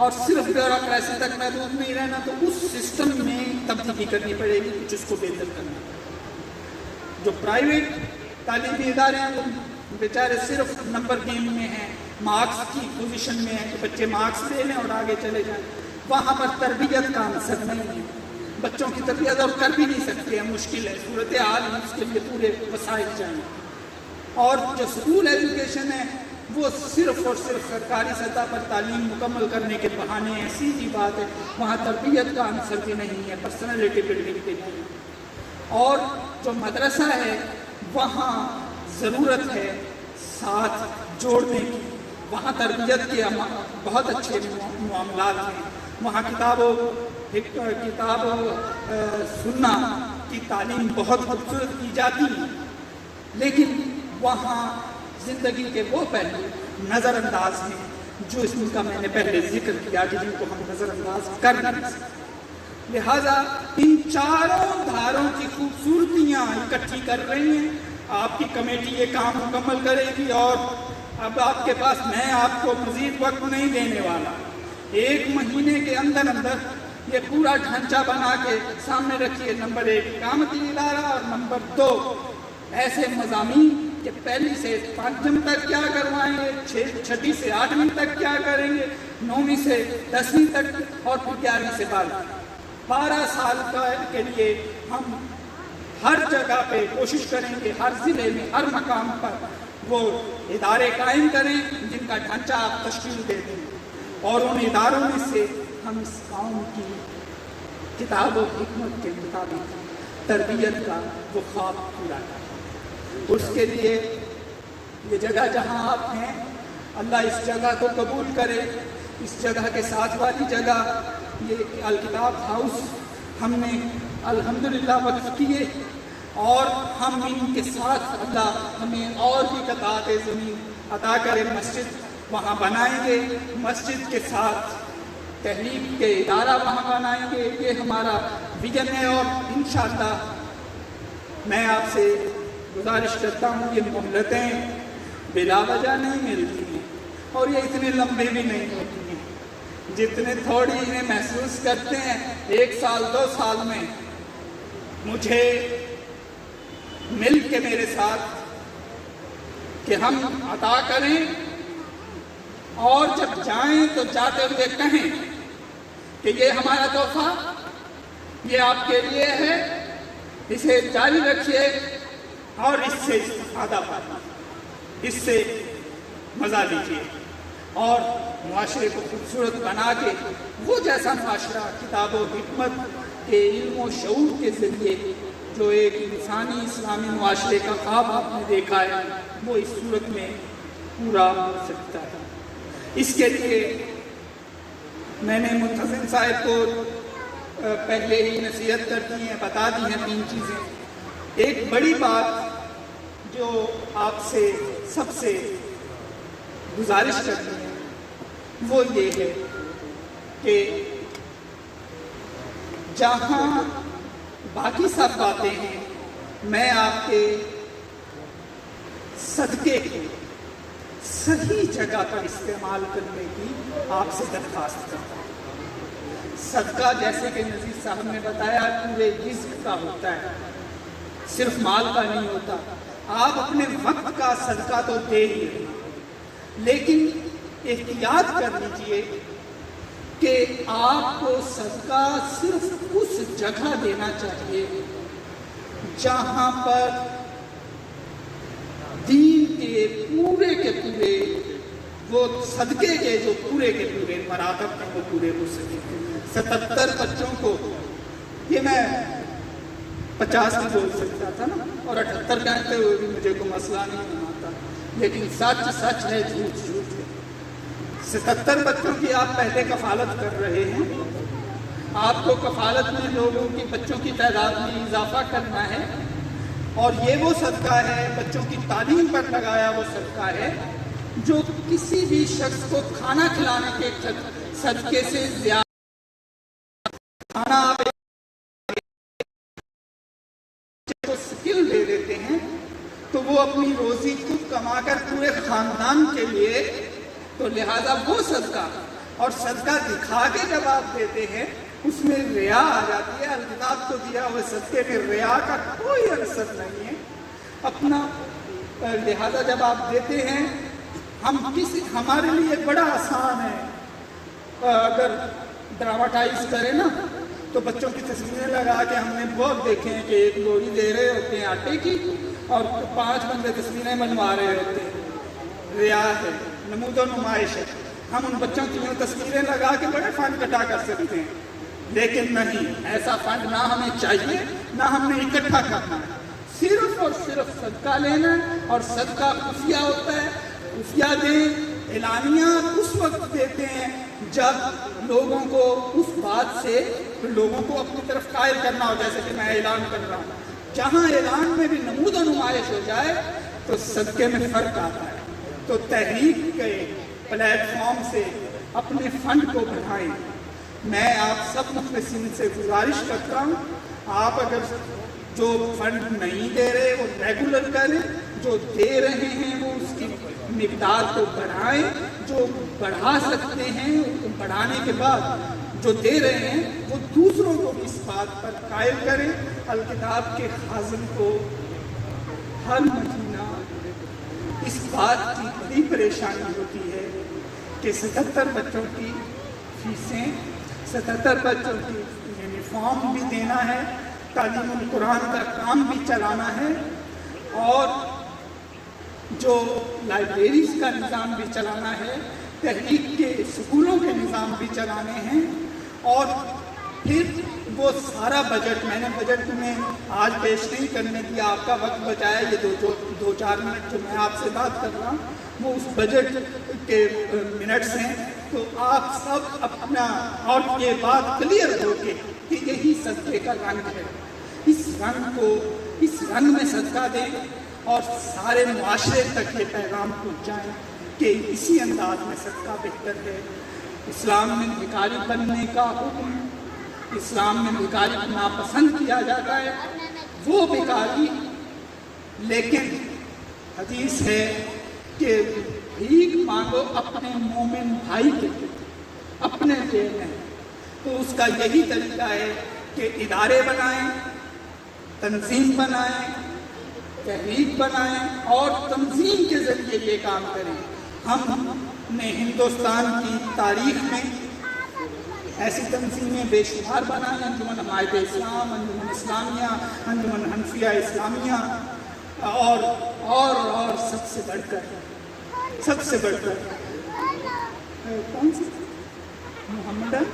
اور صرف بیوروکریسی تک محدود نہیں رہنا، تو اس سسٹم میں تبدیلی کرنی پڑے گی، کچھ اس کو بہتر کرنا پڑے گا۔ جو پرائیویٹ تعلیمی ادارے ہیں وہ بیچارے صرف نمبر گیم میں ہیں، مارکس کی پوزیشن میں ہیں کہ بچے مارکس لے لیں اور آگے چلے جائیں، وہاں پر تربیت کا عنصر نہیں ہے، بچوں کی تربیت اور کر بھی نہیں سکتے ہیں، مشکل ہے، صورتحال ہے، اس کے لیے پورے وسائل چاہیے۔ اور جو اسکول ایجوکیشن ہے وہ صرف اور صرف سرکاری سطح پر تعلیم مکمل کرنے کے بہانے ہیں، سیدھی بات ہے، وہاں تربیت کا عنصر بھی نہیں ہے، پرسنالٹی بلڈنگ بھی نہیں ہے۔ اور جو مدرسہ ہے وہاں ضرورت ہے ساتھ جوڑنے کی، وہاں تربیت کے بہت اچھے معاملات ہیں، وہاں کتاب و سننا کی تعلیم بہت خوبصورت کی جاتی ہے، لیکن وہاں زندگی کے وہ پہلو نظر انداز ہیں جو اس کا میں نے پہلے ذکر کیا کہ جن کو ہم نظر انداز کر نہیں سکتے۔ لہٰذا ان چاروں دھاروں کی خوبصورتیاں اکٹھی کر رہی ہیں، آپ کی کمیٹی یہ کام مکمل کرے گی، اور اب آپ کے پاس میں آپ کو مزید وقت نہیں دینے والا، 1 مہینے کے اندر یہ پورا ڈھانچہ بنا کے سامنے رکھیے۔ نمبر 1 اقامتی ادارہ، اور نمبر 2 ایسے مضامین کہ 1 سے 5 تک کیا کروائیں گے، 6 سے 8ویں تک کیا کریں گے، 9ویں سے 10ویں تک، اور پھر 11ویں سے 12 سال کے لیے ہم ہر جگہ پہ کوشش کریں گے، ہر ضلع میں، ہر مقام پر وہ ادارے قائم کریں جن کا ڈھانچہ آپ تشکیل دے دیں، اور ان اداروں میں سے ہم اس قوم کی کتاب و حکمت کے مطابق تربیت کا وہ خواب پورا کریں۔ اس کے لیے یہ جگہ جہاں آپ ہیں، اللہ اس جگہ کو قبول کرے، اس جگہ کے ساتھ والی جگہ یہ الکتاب ہاؤس ہم نے الحمدللہ وقف کیے، اور ہم ان کے ساتھ اللہ ہمیں اور بھی قطعات زمین عطا کرے، مسجد وہاں بنائیں گے، مسجد کے ساتھ تحریک کے ادارہ وہاں بنائیں گے، یہ ہمارا ویژن ہے۔ اور انشاءاللہ میں آپ سے گزارش کرتا ہوں، یہ مہلتیں بلا وجہ نہیں ملتی ہیں، اور یہ اتنے لمبے بھی نہیں ہوتی ہیں، جتنے تھوڑی انہیں محسوس کرتے ہیں 1 سال 2 سال میں، مجھے مل کے میرے ساتھ کہ ہم عطا کریں، اور جب جائیں تو جاتے ہوئے کہیں کہ یہ ہمارا تحفہ، یہ آپ کے لیے ہے، اسے جاری رکھیے اور اس سے استفادہ پائیے، اس سے مزہ لیجیے، اور معاشرے کو خوبصورت بنا کے وہ جیسا معاشرہ کتاب و حکمت کے علم و شعور کے ذریعے جو ایک انسانی اسلامی معاشرے کا خواب آپ نے دیکھا ہے، وہ اس صورت میں پورا ہو سکتا ہے۔ اس کے لیے میں نے منتظم صاحب کو پہلے ہی نصیحت کر دی ہیں، بتا دی ہیں 3 چیزیں۔ ایک بڑی بات جو آپ سے سب سے گزارش کرتی ہیں وہ یہ ہے کہ جہاں باقی سب باتیں ہیں، میں آپ کے صدقے کو صحیح جگہ پر استعمال کرنے کی آپ سے درخواست کرتا ہوں۔ صدقہ جیسے کہ نذیر صاحب نے بتایا پورے رزق کا ہوتا ہے، صرف مال کا نہیں ہوتا۔ آپ اپنے وقت کا صدقہ تو دے ہی رہے، لیکن احتیاط کر لیجئے کہ آپ کو صدقہ صرف اس جگہ دینا چاہیے جہاں پر دین کے پورے وہ صدقے کے جو پورے کے پورے مراتب ہیں وہ پورے ہو سکیں۔ 77 بچوں کو، یہ میں 50 بھی بول سکتا تھا نا، اور 78 کہتے ہوئے بھی مجھے کوئی مسئلہ نہیں بناتا، لیکن سچ سچ ہے، جھوٹ جھوٹ ہے۔ 77 بچوں کی آپ پہلے کفالت کر رہے ہیں، آپ کو کفالت میں لوگوں کی بچوں کی تعداد میں اضافہ کرنا ہے، اور یہ وہ صدقہ ہے، بچوں کی تعلیم پر لگایا وہ صدقہ ہے جو کسی بھی شخص کو کھانا کھلانے کے صدقے سے زیادہ۔ کھانا آپ کو سکل دے دیتے ہیں تو وہ اپنی روزی خود کما کر پورے خاندان کے لیے، تو لہذا وہ صدقہ اور صدقہ دکھا کے جب آپ دیتے ہیں اس میں ریا آ جاتی ہے. الکتاب کو دیا ہوئے صدقے میں ریا کا کوئی عنصر نہیں ہے. اپنا لہذا جب آپ دیتے ہیں ہمارے لیے بڑا آسان ہے. اگر ڈراماٹائز کریں نا تو بچوں کی تصویریں لگا کے ہم نے بہت دیکھے ہیں کہ ایک لوری دے رہے ہوتے ہیں آٹے کی اور 5 بندے تصویریں بنوا رہے ہوتے ہیں. ریا ہے, نمود و نمائش ہے. ہم ان بچوں کی تصویریں لگا کے بڑے فنڈ اکٹھا کر سکتے ہیں, لیکن نہیں, ایسا فنڈ نہ ہمیں چاہیے نہ ہم نے اکٹھا کرنا ہے. صرف اور صرف صدقہ لینا ہے, اور صدقہ خفیہ ہوتا ہے. خفیہ دیں, اعلانیہ اس وقت دیتے ہیں جب لوگوں کو اس بات سے لوگوں کو اپنی طرف قائل کرنا ہو, جیسے کہ میں اعلان کر رہا ہوں. جہاں اعلان میں بھی نمود و نمائش ہو جائے تو صدقے میں فرق آتا ہے. تو تحریک کے پلیٹ فارم سے اپنے فنڈ کو بڑھائیں. میں آپ سب مخلصین سے گزارش کرتا ہوں, آپ اگر جو فنڈ نہیں دے رہے وہ ریگولر کریں, جو دے رہے ہیں وہ اس کی مقدار کو بڑھائیں, جو بڑھا سکتے ہیں بڑھانے کے بعد جو دے رہے ہیں وہ دوسروں کو بھی اس بات پر قائل کریں. الکتاب کے خازن کو ہر مہینہ اس بات کی بڑی پریشانی ہوتی ہے کہ 77 بچوں کی فیسیں, 77 بچوں کی یونیفارم بھی دینا ہے, تعلیم القرآن کا کام بھی چلانا ہے, اور جو لائبریریز کا نظام بھی چلانا ہے, تحریک کے اسکولوں کے نظام بھی چلانے ہیں. اور پھر وہ سارا بجٹ, میں نے بجٹ میں آج پیش نہیں کرنے دیا, آپ کا وقت بچایا. یہ 2-4 منٹ جو میں آپ سے بات کر رہا ہوں وہ اس بجٹ کے منٹس ہیں. تو آپ سب اپنا, اور یہ بات کلیئر ہو کہ یہی صدقے کا رنگ ہے. اس رنگ میں صدقہ دیں اور سارے معاشرے تک یہ پیغام پہنچائیں کہ اسی انداز میں صدقہ بہتر ہے. اسلام میں بھکاری بننے کا حکم, اسلام میں بھکاری ناپسند کیا جاتا ہے, وہ بھکاری. لیکن حدیث ہے کہ بھیک مانگو اپنے مومن بھائی کے, اپنے دل میں. تو اس کا یہی طریقہ ہے کہ ادارے بنائیں, تنظیم بنائیں, تحریک بنائیں, اور تنظیم کے ذریعے یہ کام کریں. ہم نے ہندوستان کی تاریخ میں ایسی تنظیمیں بے شمار بنائیں, انجمن حمایت اسلام, انجمن اسلامیہ, انجمن حنفیہ اسلامیہ, اور سب سے بڑھ کر کون سی محمدن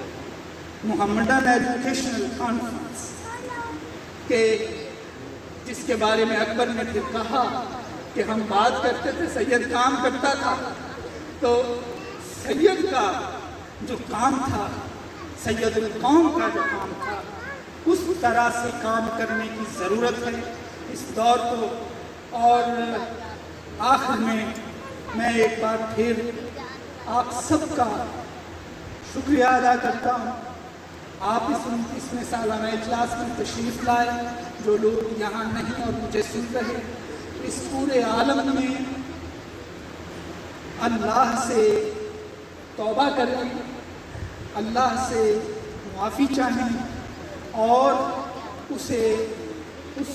ایجوکیشنل کانفرنس کے, جس کے بارے میں اکبر نے پھر کہا کہ ہم بات کرتے تھے, سید کام کرتا تھا, تو سید کا جو کام تھا, سید القوم کا جو کام تھا, اس طرح سے کام کرنے کی ضرورت ہے اس دور کو. اور آخر میں ایک بار پھر آپ سب کا شکریہ ادا کرتا ہوں. آپ اس 29ویں سالانہ اجلاس میں تشریف لائے, جو لوگ یہاں نہیں اور مجھے سن رہے, اس پورے عالم میں اللہ سے توبہ کریں, اللہ سے معافی چاہیں, اور اس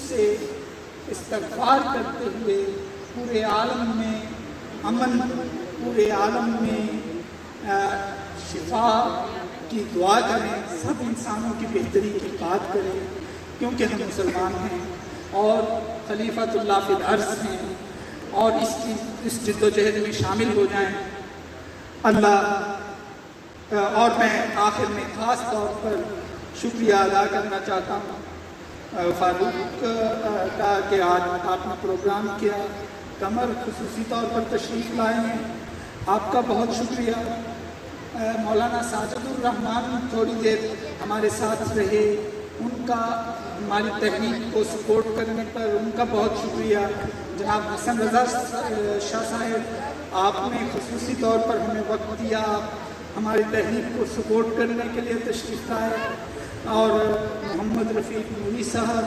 سے استغفار کرتے ہوئے پورے عالم میں امن, پورے عالم میں شفا کی دعا کریں, سب انسانوں کی بہتری کی بات کریں, کیونکہ ہم مسلمان ہیں اور خلیفۃ اللہ فی الارض ہیں, اور اس جد و جہد میں شامل ہو جائیں. اللہ اور میں آخر میں خاص طور پر شکریہ ادا کرنا چاہتا ہوں فاروق کا کہ آج آپ نے پروگرام کیا. قمر خصوصی طور پر تشریف لائے ہیں, آپ کا بہت شکریہ. مولانا ساجد الرحمان تھوڑی دیر ہمارے ساتھ رہے, ان کا ہماری تحریک کو سپورٹ کرنے پر ان کا بہت شکریہ. جناب حسن رضا شاہ صاحب, آپ نے خصوصی طور پر ہمیں وقت دیا, ہماری تحریک کو سپورٹ کرنے کے لیے تشریف لائے. اور محمد رفیق نوری صاحب,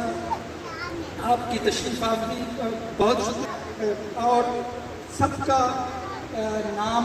آپ کی تشریف آوری بہت شکریہ. اور سب کا نام